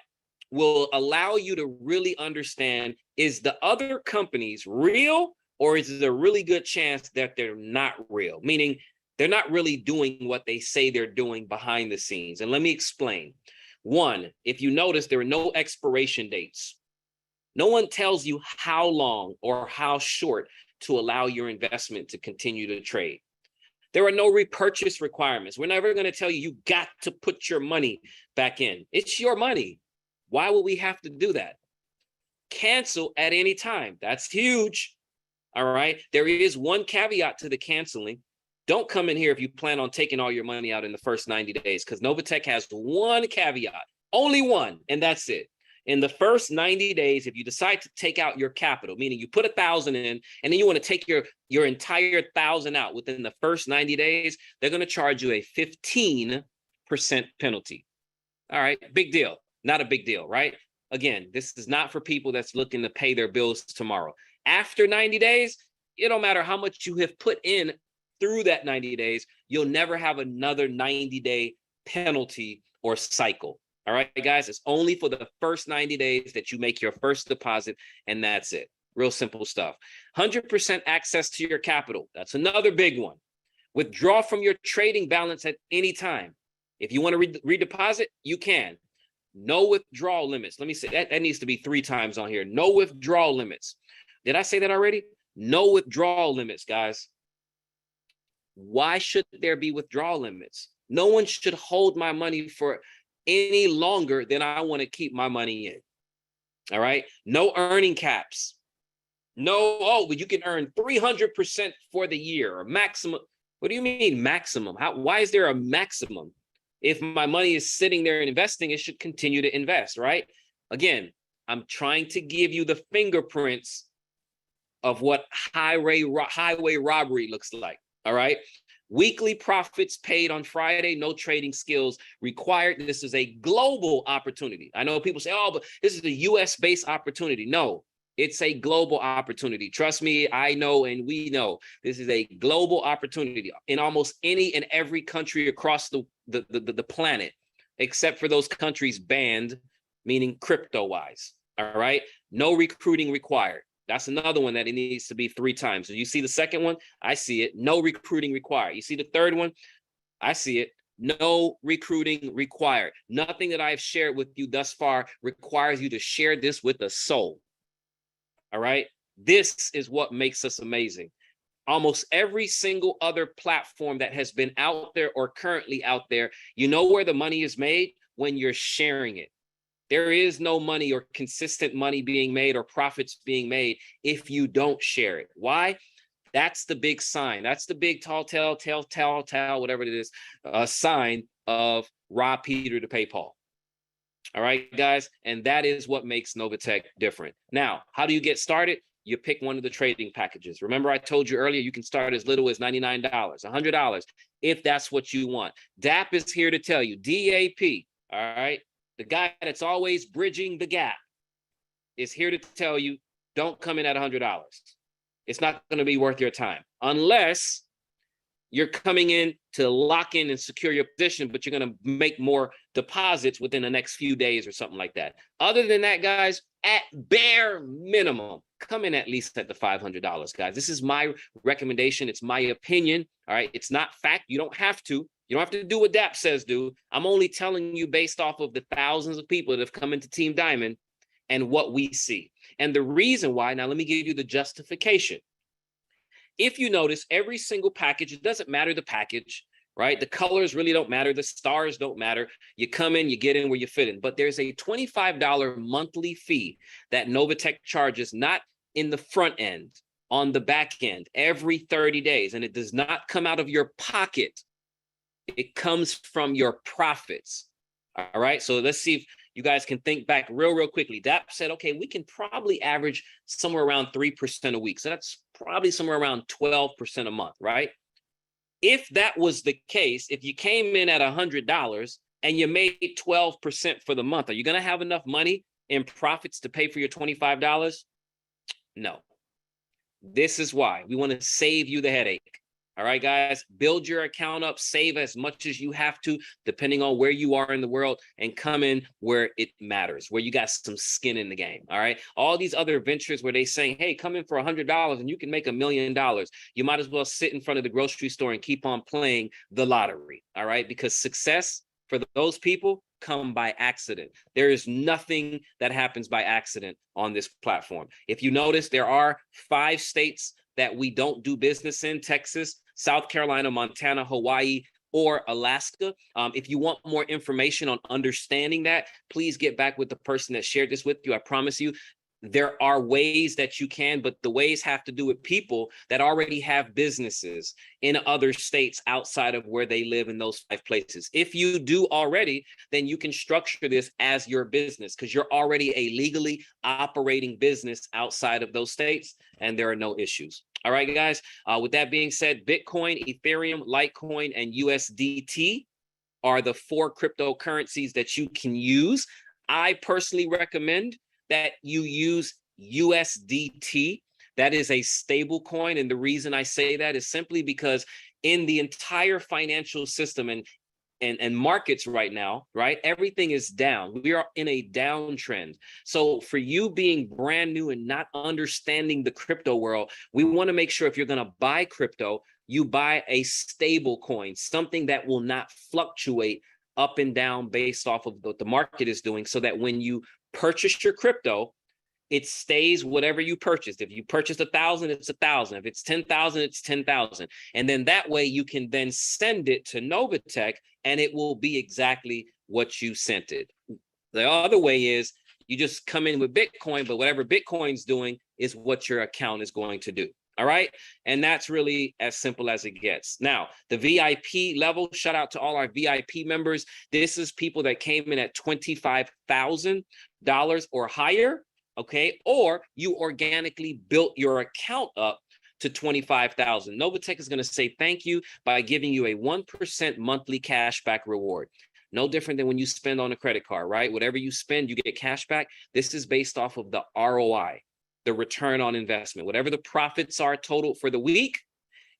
will allow you to really understand, is the other companies real, or is there a really good chance that they're not real? Meaning they're not really doing what they say they're doing behind the scenes. And let me explain. One, if you notice, there are no expiration dates. No one tells you how long or how short to allow your investment to continue to trade. There are no repurchase requirements. We're never going to tell you, you got to put your money back in. It's your money. Why would we have to do that? Cancel at any time. That's huge. All right. There is one caveat to the canceling. Don't come in here if you plan on taking all your money out in the first 90 days, because NovaTech has one caveat, only one, and that's it. In the first 90 days, if you decide to take out your capital, meaning you put 1,000 in, and then you want to take your entire 1,000 out within the first 90 days, they're going to charge you a 15% penalty. All right, big deal. Not a big deal, right? Again, this is not for people that's looking to pay their bills tomorrow. After 90 days, it don't matter how much you have put in through that 90 days, you'll never have another 90-day penalty or cycle. All right, guys, it's only for the first 90 days that you make your first deposit, and that's it. Real simple stuff. 100% access to your capital. That's another big one. Withdraw from your trading balance at any time. If you want to redeposit, you can. No withdrawal limits. Let me say that needs to be 3 times on here. No withdrawal limits. Did I say that already? No withdrawal limits, guys. Why should there be withdrawal limits? No one should hold my money for any longer than I want to keep my money in. All right. No earning caps. No, but you can earn 300% for the year or maximum. What do you mean maximum? Why is there a maximum? If my money is sitting there and investing, it should continue to invest, right? Again, I'm trying to give you the fingerprints of what highway robbery looks like. All right. Weekly profits paid on Friday, no trading skills required. This is a global opportunity. I know people say, oh, but this is a US-based opportunity. No, it's a global opportunity. Trust me, I know and we know this is a global opportunity in almost any and every country across the planet, except for those countries banned, meaning crypto-wise. All right. No recruiting required. That's another one that it needs to be 3 times. So you see the second one? I see it. No recruiting required. You see the third one? I see it. No recruiting required. Nothing that I've shared with you thus far requires you to share this with a soul. All right? This is what makes us amazing. Almost every single other platform that has been out there or currently out there, you know where the money is made? When you're sharing it. There is no money or consistent money being made or profits being made if you don't share it. Why? That's the big sign. That's the big tall, whatever it is, sign of rob Peter to pay Paul. All right, guys. And that is what makes NovaTech different. Now, how do you get started? You pick one of the trading packages. Remember, I told you earlier, you can start as little as $99, $100, if that's what you want. DAP is here to tell you, DAP, all right? The guy that's always bridging the gap is here to tell you, don't come in at $100. It's not going to be worth your time unless you're coming in to lock in and secure your position, but you're going to make more deposits within the next few days or something like that. Other than that, guys, at bare minimum, come in at least at the $500, guys. This is my recommendation. It's my opinion. All right. It's not fact. You don't have to. You don't have to do what DAP says do. I'm only telling you based off of the thousands of people that have come into Team Diamond and what we see. And the reason why, now let me give you the justification. If you notice, every single package, it doesn't matter the package, right? The colors really don't matter. The stars don't matter. You come in, you get in where you fit in. But there's a $25 monthly fee that NovaTech charges, not in the front end, on the back end, every 30 days. And it does not come out of your pocket. It comes from your profits. All right. So let's see if you guys can think back real quickly. DAP said, okay, we can probably average somewhere around 3% a week. So that's probably somewhere around 12% a month, right? If that was the case, if you came in at $100 and you made 12% for the month, are you going to have enough money in profits to pay for your $25? No. This is why we want to save you the headache. All right, guys, build your account up, save as much as you have to, depending on where you are in the world, and come in where it matters, where you got some skin in the game. All right. All these other ventures where they saying, hey, come in for $100 and you can make $1 million. You might as well sit in front of the grocery store and keep on playing the lottery. All right. Because success for those people come by accident. There is nothing that happens by accident on this platform. If you notice, there are 5 states that we don't do business in: Texas, South Carolina, Montana, Hawaii, or Alaska. If you want more information on understanding that, please get back with the person that shared this with you. I promise you, there are ways that you can, but the ways have to do with people that already have businesses in other states outside of where they live in those 5 places. If you do already, then you can structure this as your business because you're already a legally operating business outside of those states, and there are no issues. All right, guys. With that being said, Bitcoin, Ethereum, Litecoin, and USDT are the 4 cryptocurrencies that you can use. I personally recommend that you use USDT. That is a stable coin. And the reason I say that is simply because in the entire financial system, and and markets right now, right? Everything is down. We are in a downtrend. So for you being brand new and not understanding the crypto world, we want to make sure if you're going to buy crypto, you buy a stable coin, something that will not fluctuate up and down based off of what the market is doing, so that when you purchase your crypto, it stays whatever you purchased. If you purchased 1,000, it's 1,000. If it's 10,000, it's 10,000. And then that way you can then send it to NovaTech and it will be exactly what you sent it. The other way is you just come in with Bitcoin, but whatever Bitcoin's doing is what your account is going to do. All right. And that's really as simple as it gets. Now, the VIP level, shout out to all our VIP members. This is people that came in at $25,000 or higher. Okay. Or you organically built your account up to 25,000. NovaTech is going to say thank you by giving you a 1% monthly cashback reward. No different than when you spend on a credit card, right? Whatever you spend, you get cash back. This is based off of the ROI, the return on investment. Whatever the profits are total for the week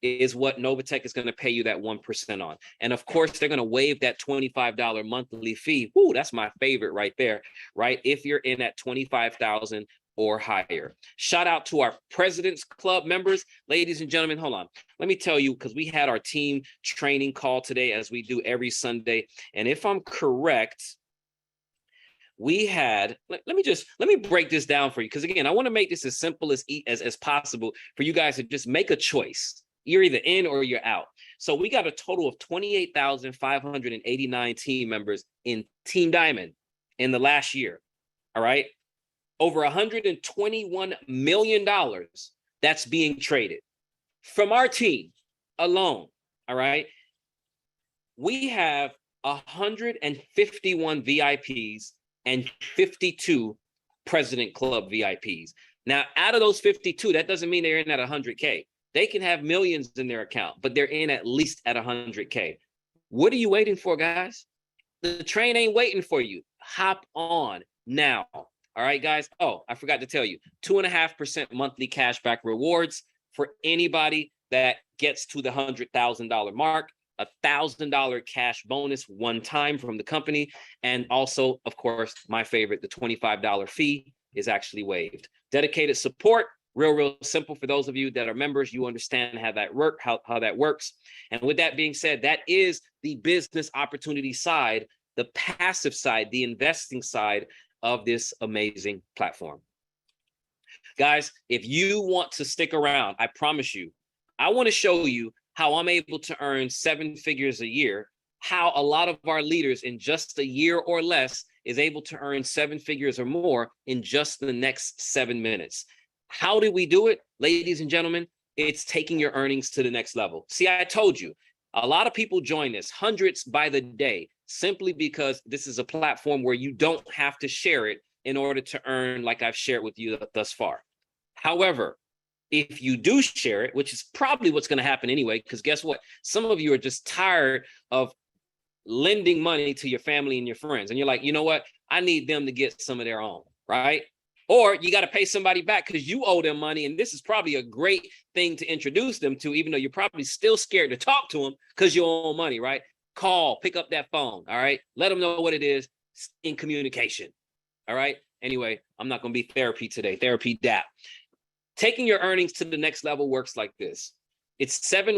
is what NovaTech is going to pay you that 1% on. And of course, they're going to waive that $25 monthly fee. Woo, that's my favorite right there, right? If you're in at 25,000 or higher. Shout out to our President's Club members. Ladies and gentlemen, hold on. Let me tell you, because we had our team training call today, as we do every Sunday. And if I'm correct, we had, let me break this down for you. Because again, I want to make this as simple as possible for you guys to just make a choice. You're either in or you're out. So we got a total of 28,589 team members in Team Diamond in the last year. All right. Over $121 million that's being traded from our team alone. All right. We have 151 VIPs and 52 President Club VIPs. Now, out of those 52, that doesn't mean they're in at 100K. They can have millions in their account, but they're in at least at 100K. What are you waiting for, guys? The train ain't waiting for you. Hop on now. All right, guys. Oh, I forgot to tell you, 2.5% monthly cashback rewards for anybody that gets to the $100,000 mark, $1,000 cash bonus one time from the company. And also, of course, my favorite, the $25 fee is actually waived. Dedicated support, real simple. For those of you that are members, you understand how that works. And with that being said, that is the business opportunity side, the passive side, the investing side of this amazing platform. Guys, if you want to stick around, I promise you, I want to show you how I'm able to earn 7 figures a year, how a lot of our leaders in just a year or less is able to earn 7 figures or more in just the next 7 minutes. How did we do it? Ladies and gentlemen, it's taking your earnings to the next level. See, I told you, a lot of people join this, hundreds by the day, simply because this is a platform where you don't have to share it in order to earn like I've shared with you thus far. However, if you do share it, which is probably what's going to happen anyway, because guess what? Some of you are just tired of lending money to your family and your friends. And you're like, you know what? I need them to get some of their own, right? Or you got to pay somebody back because you owe them money. And this is probably a great thing to introduce them to, even though you're probably still scared to talk to them because you owe money, right? Call, pick up that phone, all right? Let them know what it is in communication, all right? Anyway, I'm not going to be therapy today, therapy DAP. Taking your earnings to the next level works like this. It's 7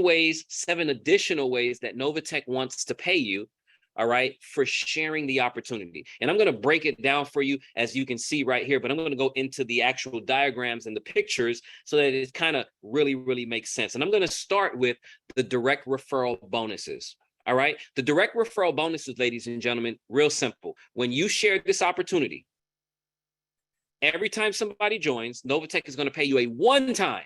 additional ways that NovaTech wants to pay you, all right, for sharing the opportunity. And I'm going to break it down for you, as you can see right here, but I'm going to go into the actual diagrams and the pictures so that it kind of really makes sense. And I'm going to start with the direct referral bonuses. All right. The direct referral bonuses, ladies and gentlemen, real simple. When you share this opportunity, every time somebody joins, NovaTech is going to pay you a one-time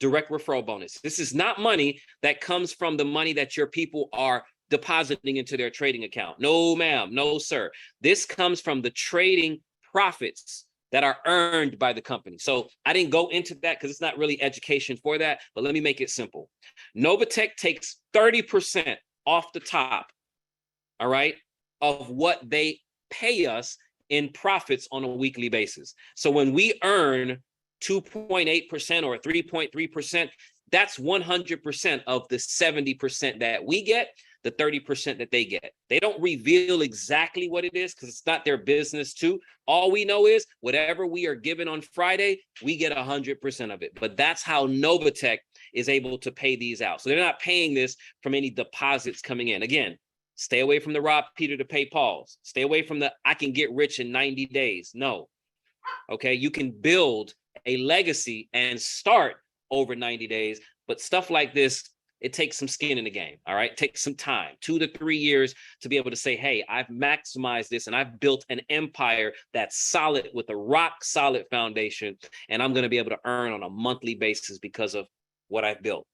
direct referral bonus. This is not money that comes from the money that your people are depositing into their trading account. No, ma'am. No, sir. This comes from the trading profits that are earned by the company. So I didn't go into that because it's not really education for that, but let me make it simple. NovaTech takes 30% off the top, all right, of what they pay us in profits on a weekly basis. So when we earn 2.8% or 3.3%, that's 100% of the 70% that we get. the 30% that they get. They don't reveal exactly what it is because it's not their business too. All we know is whatever we are given on Friday, we get 100% of it. But that's how NovaTech is able to pay these out. So they're not paying this from any deposits coming in. Again, stay away from the rob Peter to pay Paul's. Stay away from the I can get rich in 90 days. No. Okay, you can build a legacy and start over 90 days, but stuff like this, it takes some skin in the game. All right, it takes some time, 2 to 3 years to be able to say, hey, I've maximized this and I've built an empire that's solid with a rock solid foundation, and I'm going to be able to earn on a monthly basis because of what I've built.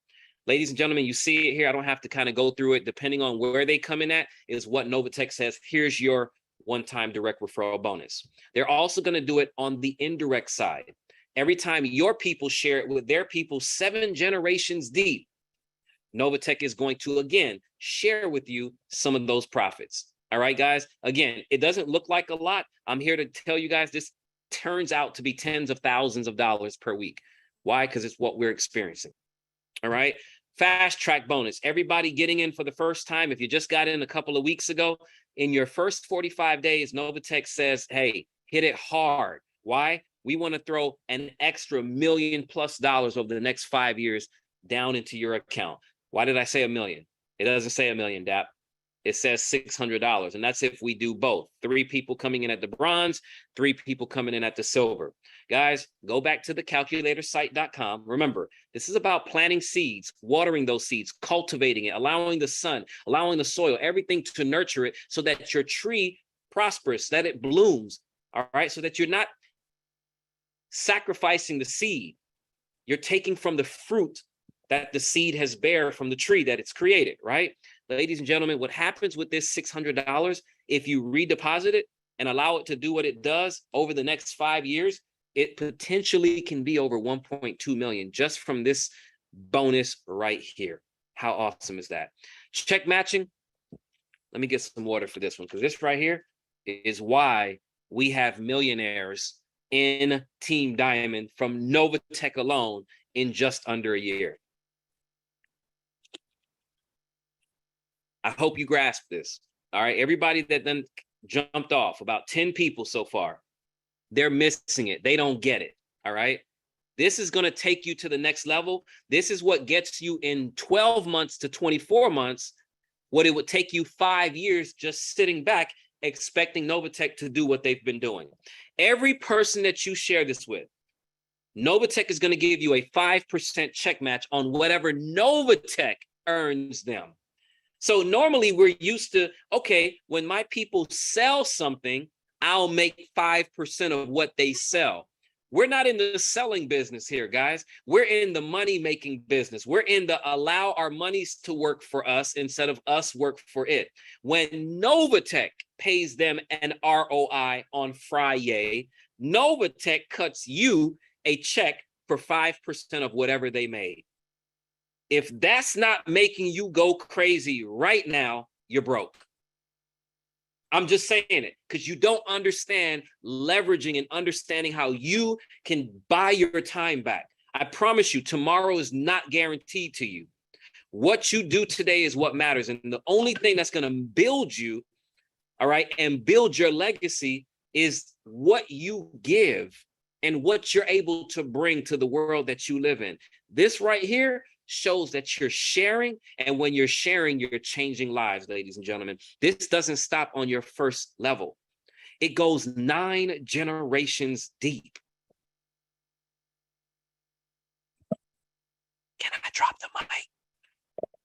Ladies and gentlemen, you see it here. I don't have to kind of go through it. Depending on where they come in at is what NovaTech says. Here's your one-time direct referral bonus. They're also going to do it on the indirect side. Every time your people share it with their people 7 generations deep, NovaTech is going to, again, share with you some of those profits. All right, guys? Again, it doesn't look like a lot. I'm here to tell you guys this turns out to be tens of thousands of dollars per week. Why? Because it's what we're experiencing. All right? Fast track bonus. Everybody getting in for the first time, if you just got in a couple of weeks ago, in your first 45 days, NovaTech says, hey, hit it hard. Why? We want to throw an extra $1 million+ over the next 5 years down into your account. Why did I say $1 million? It doesn't say $1 million, Dap. It says $600. And that's if we do both. 3 people coming in at the bronze, 3 people coming in at the silver. Guys, go back to thecalculatorsite.com. Remember, this is about planting seeds, watering those seeds, cultivating it, allowing the sun, allowing the soil, everything to nurture it so that your tree prospers, that it blooms. All right. So that you're not sacrificing the seed. You're taking from the fruit that the seed has bare from the tree that it's created, right? Ladies and gentlemen, what happens with this $600, if you redeposit it and allow it to do what it does over the next 5 years, it potentially can be over 1.2 million just from this bonus right here. How awesome is that? Check matching. Let me get some water for this one, because this right here is why we have millionaires in Team Diamond from NovaTech alone in just under a year. I hope you grasp this. All right, everybody that then jumped off, about 10 people so far, they're missing it. They don't get it. All right. This is going to take you to the next level. This is what gets you in 12 months to 24 months, what it would take you 5 years just sitting back, expecting NovaTech to do what they've been doing. Every person that you share this with, NovaTech is going to give you a 5% check match on whatever NovaTech earns them. So normally we're used to, okay, when my people sell something, I'll make 5% of what they sell. We're not in the selling business here, guys. We're in the money-making business. We're in the allow our monies to work for us instead of us work for it. When NovaTech pays them an ROI on Friday, NovaTech cuts you a check for 5% of whatever they made. If that's not making you go crazy right now, you're broke. I'm just saying it because you don't understand leveraging and understanding how you can buy your time back. I promise you, tomorrow is not guaranteed to you. What you do today is what matters. And the only thing that's going to build you, all right, and build your legacy is what you give and what you're able to bring to the world that you live in. This right here shows that you're sharing, and when you're sharing, you're changing lives, ladies and gentlemen. This doesn't stop on your first level. It goes 9 generations deep. Can I drop the mic?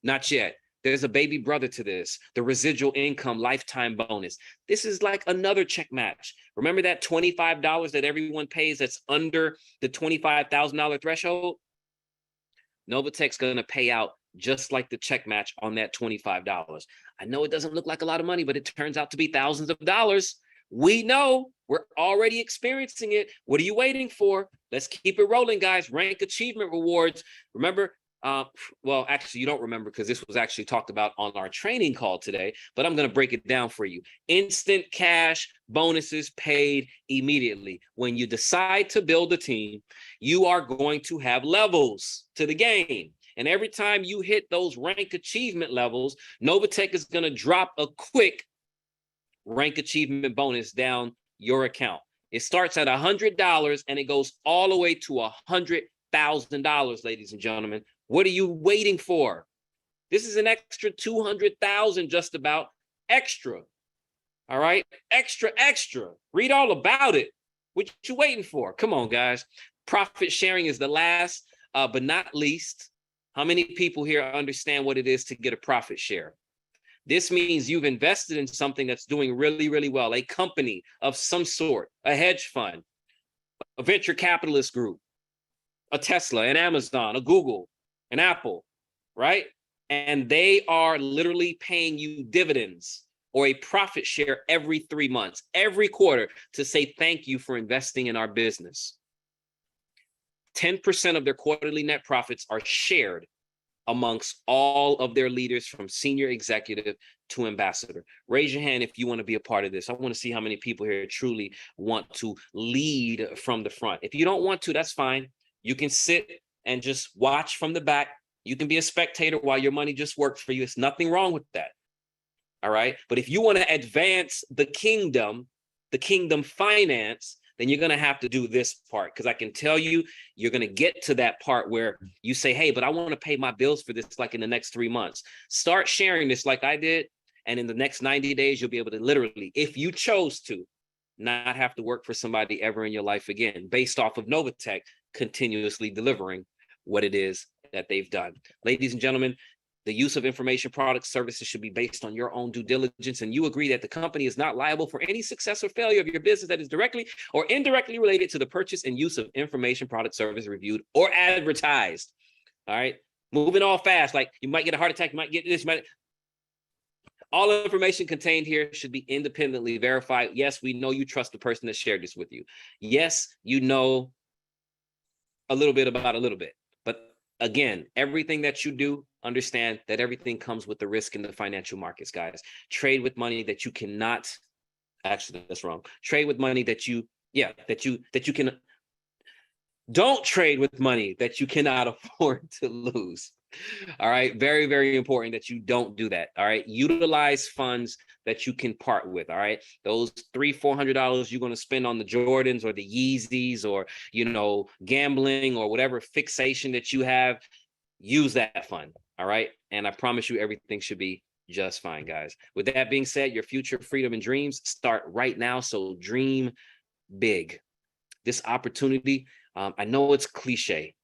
Not yet. There's a baby brother to this, the residual income lifetime bonus. This is like another check match. Remember that $25 that everyone pays that's under the $25,000 threshold? NovaTech's going to pay out just like the check match on that $25. I know it doesn't look like a lot of money, but it turns out to be thousands of dollars. We know, we're already experiencing it. What are you waiting for? Let's keep it rolling, guys. Rank achievement rewards. Remember, well, actually, you don't remember because this was actually talked about on our training call today, but I'm going to break it down for you. Instant cash bonuses paid immediately. When you decide to build a team, you are going to have levels to the game. And every time you hit those rank achievement levels, NovaTech is going to drop a quick rank achievement bonus down your account. It starts at $100 and it goes all the way to $100,000, ladies and gentlemen. What are you waiting for? This is an extra 200,000 just about extra. All right, extra. Read all about it. What you waiting for? Come on, guys. Profit sharing is the last, but not least. How many people here understand what it is to get a profit share? This means you've invested in something that's doing really, really well, a company of some sort, a hedge fund, a venture capitalist group, a Tesla, an Amazon, a Google, an Apple, right? And they are literally paying you dividends or a profit share every 3 months, every quarter, to say thank you for investing in our business. 10% of their quarterly net profits are shared amongst all of their leaders, from senior executive to ambassador. Raise your hand if you want to be a part of this. I want to see how many people here truly want to lead from the front. If you don't want to, that's fine. You can sit and just watch from the back. You can be a spectator while your money just works for you. It's nothing wrong with that. All right. But if you want to advance the kingdom finance, then you're going to have to do this part, because I can tell you, you're going to get to that part where you say, hey, but I want to pay my bills for this like in the next 3 months. Start sharing this like I did. And in the next 90 days, you'll be able to literally, if you chose to, not have to work for somebody ever in your life again, based off of NovaTech continuously delivering what it is that they've done. Ladies and gentlemen, the use of information products services should be based on your own due diligence, and you agree that the company is not liable for any success or failure of your business that is directly or indirectly related to the purchase and use of information product service reviewed or advertised. All right, moving all fast, like you might get a heart attack, you might get this, all information contained here should be independently verified. Yes, we know you trust the person that shared this with you. Yes, you know a little bit about a little bit. But again, everything that you do, understand that everything comes with the risk in the financial markets, guys. Trade with money that you cannot, actually, that's wrong. Trade with money that you can, don't trade with money that you cannot afford to lose. All right, very, very important that you don't do that. All right, utilize funds that you can part with. All right, those $300-400 you're going to spend on the Jordans or the Yeezys or, you know, gambling or whatever fixation that you have, use that fund. All right, and I promise you everything should be just fine, guys. With that being said, your future, freedom, and dreams start right now. So dream big. This opportunity, I know it's cliche.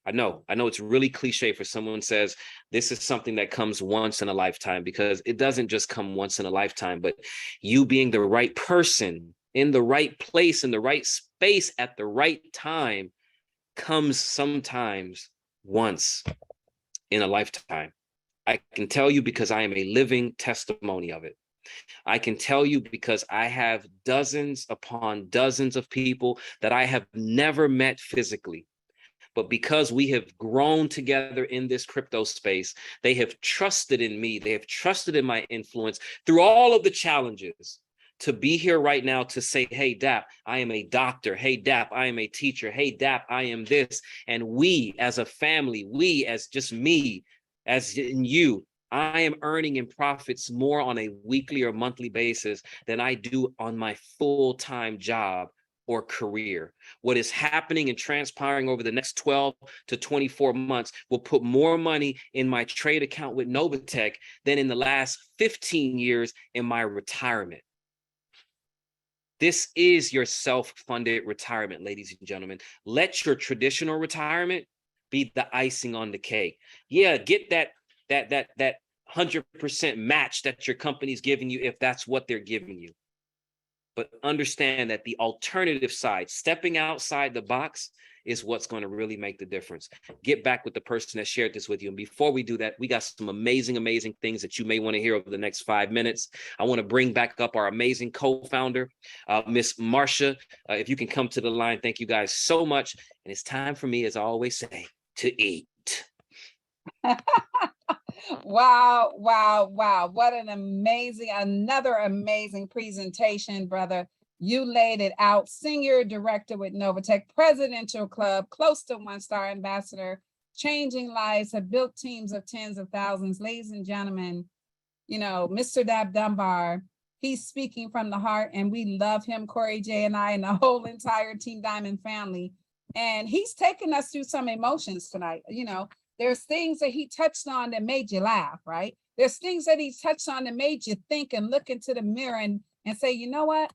I know it's really cliche for someone says this is something that comes once in a lifetime, because it doesn't just come once in a lifetime, but you being the right person in the right place, in the right space at the right time comes sometimes once in a lifetime. I can tell you because I am a living testimony of it. I can tell you because I have dozens upon dozens of people that I have never met physically. But because we have grown together in this crypto space, they have trusted in me. They have trusted in my influence through all of the challenges to be here right now to say, hey, Dap, I am a doctor. Hey, Dap, I am a teacher. Hey, Dap, I am this. And we as a family, we as just me, as in you, I am earning in profits more on a weekly or monthly basis than I do on my full-time job or career. What is happening and transpiring over the next 12 to 24 months will put more money in my trade account with NovaTech than in the last 15 years in my retirement. This is your self-funded retirement, ladies and gentlemen. Let your traditional retirement be the icing on the cake. Yeah, get that 100% match that your company's giving you if that's what they're giving you. But understand that the alternative side, stepping outside the box, is what's going to really make the difference. Get back with the person that shared this with you. And before we do that, we got some amazing, amazing things that you may want to hear over the next 5 minutes. I want to bring back up our amazing co-founder, Miss Marcia. If you can come to the line, thank you guys so much. And it's time for me, as I always say, to eat. Wow. What another amazing presentation, brother. You laid it out. Senior director with NovaTech, presidential club, close to 1-star ambassador, changing lives, have built teams of tens of thousands. Ladies and gentlemen, you know, Mr. Dab Dunbar, he's speaking from the heart, and we love him, Corey J and I, and the whole entire Team Diamond family. And he's taken us through some emotions tonight. You know, there's things that he touched on that made you laugh, right? There's things that he touched on that made you think and look into the mirror and say, you know what?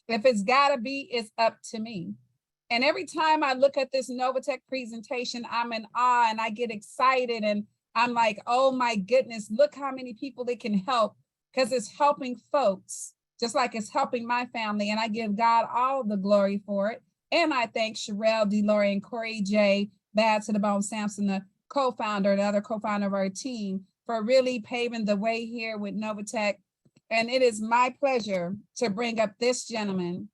If it's gotta be, it's up to me. And every time I look at this NovaTech presentation, I'm in awe and I get excited and I'm like, oh my goodness, look how many people it can help, because it's helping folks, just like it's helping my family. And I give God all the glory for it. And I thank Sherelle, Delory, and Corey J, Bad to the Bone Sampson, the co-founder, the other co-founder of our team, for really paving the way here with NovaTech. And it is my pleasure to bring up this gentleman.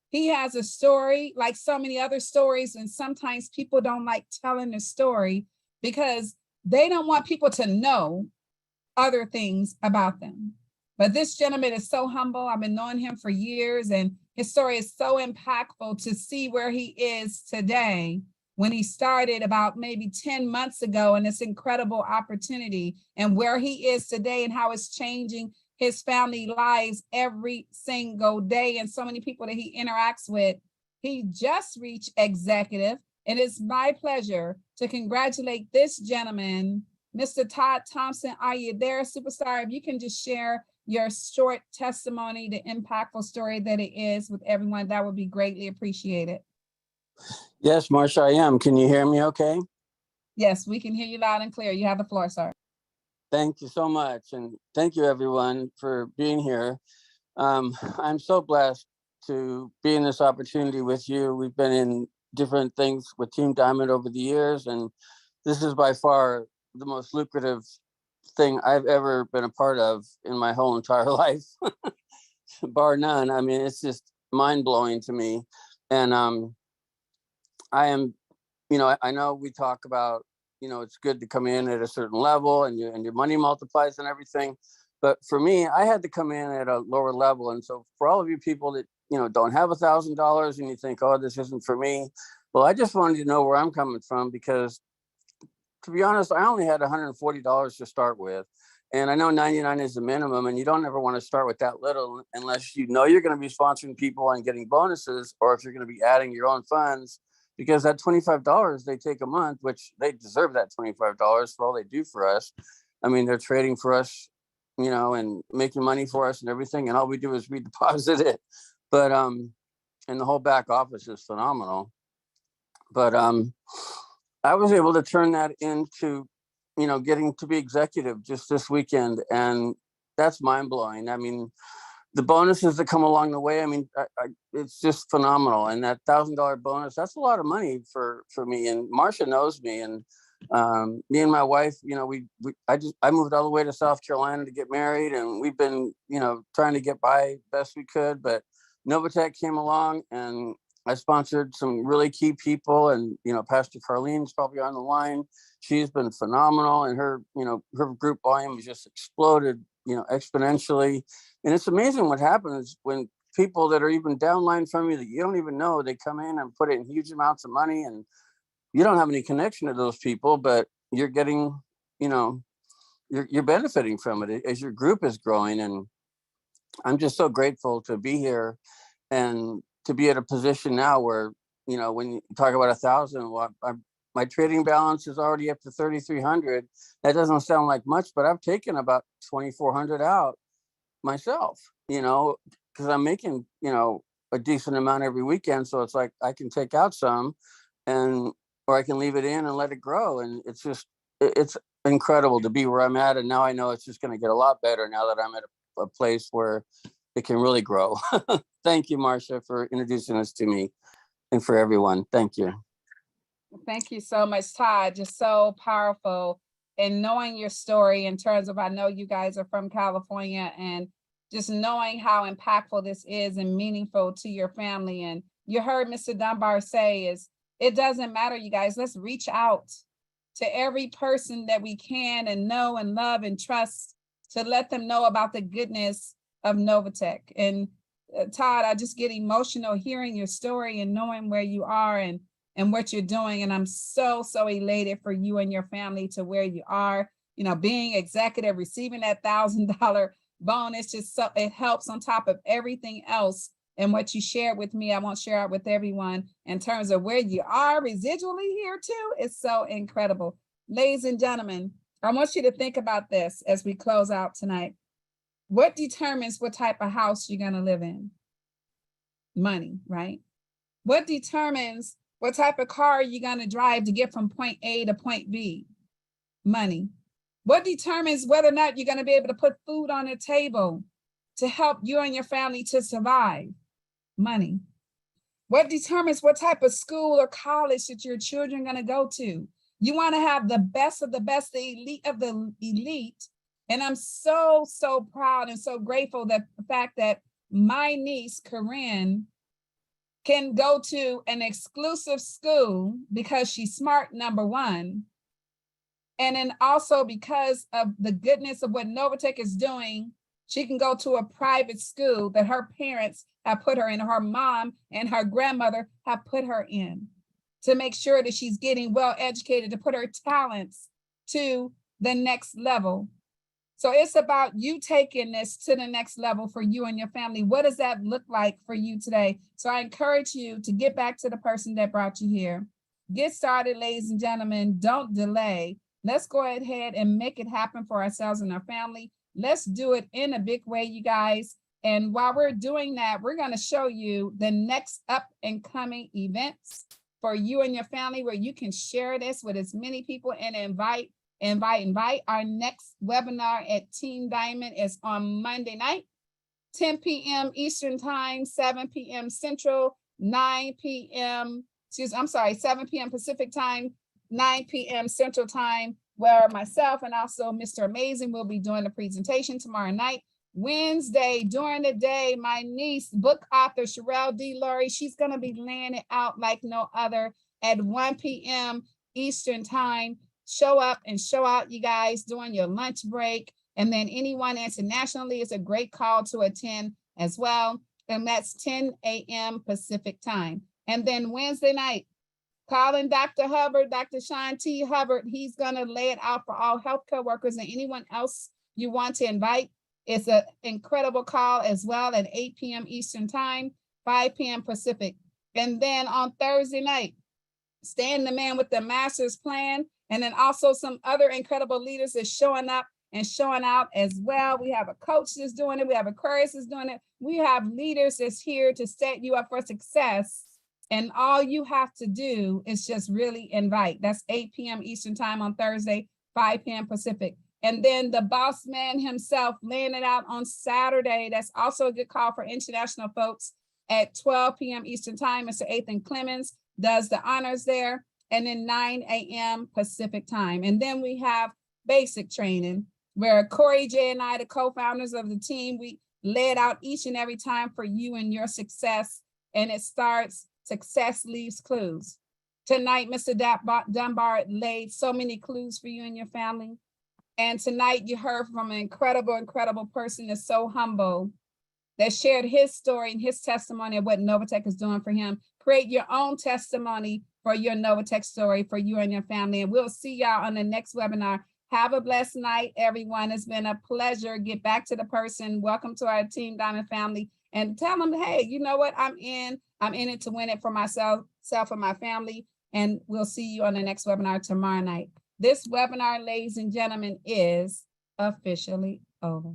He has a story like so many other stories, and sometimes people don't like telling the story because they don't want people to know other things about them. But this gentleman is so humble. I've been knowing him for years, and his story is so impactful to see where he is today when he started about maybe 10 months ago, and this incredible opportunity, and where he is today and how it's changing his family lives every single day, and so many people that he interacts with. He just reached executive, and it's my pleasure to congratulate this gentleman, Mr. Todd Thompson. Are you there, superstar? If you can just share your short testimony, the impactful story that it is with everyone, that would be greatly appreciated. Yes, Marsha, I am. Can you hear me okay? Yes, we can hear you loud and clear. You have the floor, sir. Thank you so much. And thank you everyone for being here. I'm so blessed to be in this opportunity with you. We've been in different things with Team Diamond over the years, and this is by far the most lucrative thing I've ever been a part of in my whole entire life, bar none. I mean, it's just mind blowing to me. And I am, you know, I know we talk about, you know, it's good to come in at a certain level and your money multiplies and everything. But for me, I had to come in at a lower level. And so for all of you people that, you know, don't have $1,000 and you think, oh, this isn't for me. Well, I just wanted you to know where I'm coming from, because to be honest, I only had $140 to start with. And I know 99 is the minimum, and you don't ever want to start with that little unless you know you're going to be sponsoring people and getting bonuses, or if you're going to be adding your own funds, because that $25 they take a month, which they deserve that $25 for all they do for us. I mean, they're trading for us, you know, and making money for us and everything. And all we do is we deposit it. But, and the whole back office is phenomenal. But I was able to turn that into, you know, getting to be executive just this weekend. And that's mind blowing. I mean, the bonuses that come along the way, I mean, it's just phenomenal. And that $1,000 bonus, that's a lot of money for me. And Marsha knows me. And me and my wife, you know, I moved all the way to South Carolina to get married. And we've been, you know, trying to get by best we could. But NovaTech came along, and I sponsored some really key people. And, you know, Pastor Carlene's probably on the line. She's been phenomenal. And her, you know, her group volume has just exploded, you know, exponentially. And it's amazing what happens when people that are even downline from you that you don't even know, they come in and put in huge amounts of money, and you don't have any connection to those people, but you're getting, you know, you're benefiting from it as your group is growing. And I'm just so grateful to be here and to be at a position now where, you know, when you talk about 1,000, well, my trading balance is already up to 3,300. That doesn't sound like much, but I've taken about 2,400 out myself, you know, because I'm making, you know, a decent amount every weekend. So it's like I can take out some, and or I can leave it in and let it grow. And it's just, it's incredible to be where I'm at. And now I know it's just going to get a lot better now that I'm at a place where it can really grow. Thank you, Marsha, for introducing this to me and for everyone. Thank you. Thank you so much, Todd. Just so powerful. And knowing your story in terms of, I know you guys are from California, and just knowing how impactful this is and meaningful to your family. And you heard Mr. Dunbar say is, it doesn't matter, you guys, let's reach out to every person that we can and know and love and trust to let them know about the goodness of NovaTech. And Todd, I just get emotional hearing your story and knowing where you are. And and what you're doing. And I'm so, so elated for you and your family to where you are, you know, being executive, receiving that $1,000 bonus, just so it helps on top of everything else. And what you shared with me, I won't share it with everyone in terms of where you are residually here too. It's so incredible. Ladies and gentlemen, I want you to think about this as we close out tonight. What determines what type of house you're gonna live in? Money, right? What determines what type of car you're gonna drive to get from point A to point B? Money. What determines whether or not you're gonna be able to put food on the table to help you and your family to survive? Money. What determines what type of school or college that your children are gonna go to? You wanna have the best of the best, the elite of the elite. And I'm so, so proud and so grateful that the fact that my niece, Corinne, can go to an exclusive school because she's smart, number one. And then also because of the goodness of what NovaTech is doing, she can go to a private school that her parents have put her in, her mom and her grandmother have put her in, to make sure that she's getting well educated, to put her talents to the next level. So it's about you taking this to the next level for you and your family. What does that look like for you today? So I encourage you to get back to the person that brought you here. Get started, ladies and gentlemen. Don't delay. Let's go ahead and make it happen for ourselves and our family. Let's do it in a big way, you guys. And while we're doing that, we're going to show you the next up and coming events for you and your family, where you can share this with as many people and invite. Our next webinar at Team Diamond is on Monday night, 10 p.m. Eastern time, 7 p.m. Central, 7 p.m. Pacific time, 9 p.m. Central time, where myself and also Mr. Amazing will be doing the presentation tomorrow night. Wednesday, during the day, my niece, book author Sherelle D. Laurie, she's going to be laying it out like no other at 1 p.m. Eastern time. Show up and show out, you guys, during your lunch break. And then anyone internationally is a great call to attend as well. And that's 10 a.m. Pacific time. And then Wednesday night, calling Dr. Hubbard, Dr. Sean T. Hubbard. He's going to lay it out for all healthcare workers and anyone else you want to invite. It's an incredible call as well at 8 p.m. Eastern time, 5 p.m. Pacific. And then on Thursday night, Stan the Man with the Master's Plan. And then also some other incredible leaders that's showing up and showing out as well. We have a coach that's doing it. We have Aquarius that's doing it. We have leaders that's here to set you up for success. And all you have to do is just really invite. That's 8 p.m. Eastern time on Thursday, 5 p.m. Pacific. And then the boss man himself laying it out on Saturday. That's also a good call for international folks at 12 p.m. Eastern time. Mr. Ethan Clemens does the honors there. And then 9 a.m. Pacific time. And then we have basic training, where Corey J and I, the co-founders of the team, we lay it out each and every time for you and your success. And it starts, success leaves clues. Tonight, Mr. Dunbar laid so many clues for you and your family. And tonight you heard from an incredible person that's so humble, that shared his story and his testimony of what NovaTech is doing for him. Create your own testimony for your NovaTech story for you and your family. And we'll see y'all on the next webinar. Have a blessed night, everyone. It's been a pleasure. Get back to the person. Welcome to our Team Diamond family. And tell them, hey, you know what? I'm in it to win it for myself and my family. And we'll see you on the next webinar tomorrow night. This webinar, ladies and gentlemen, is officially over.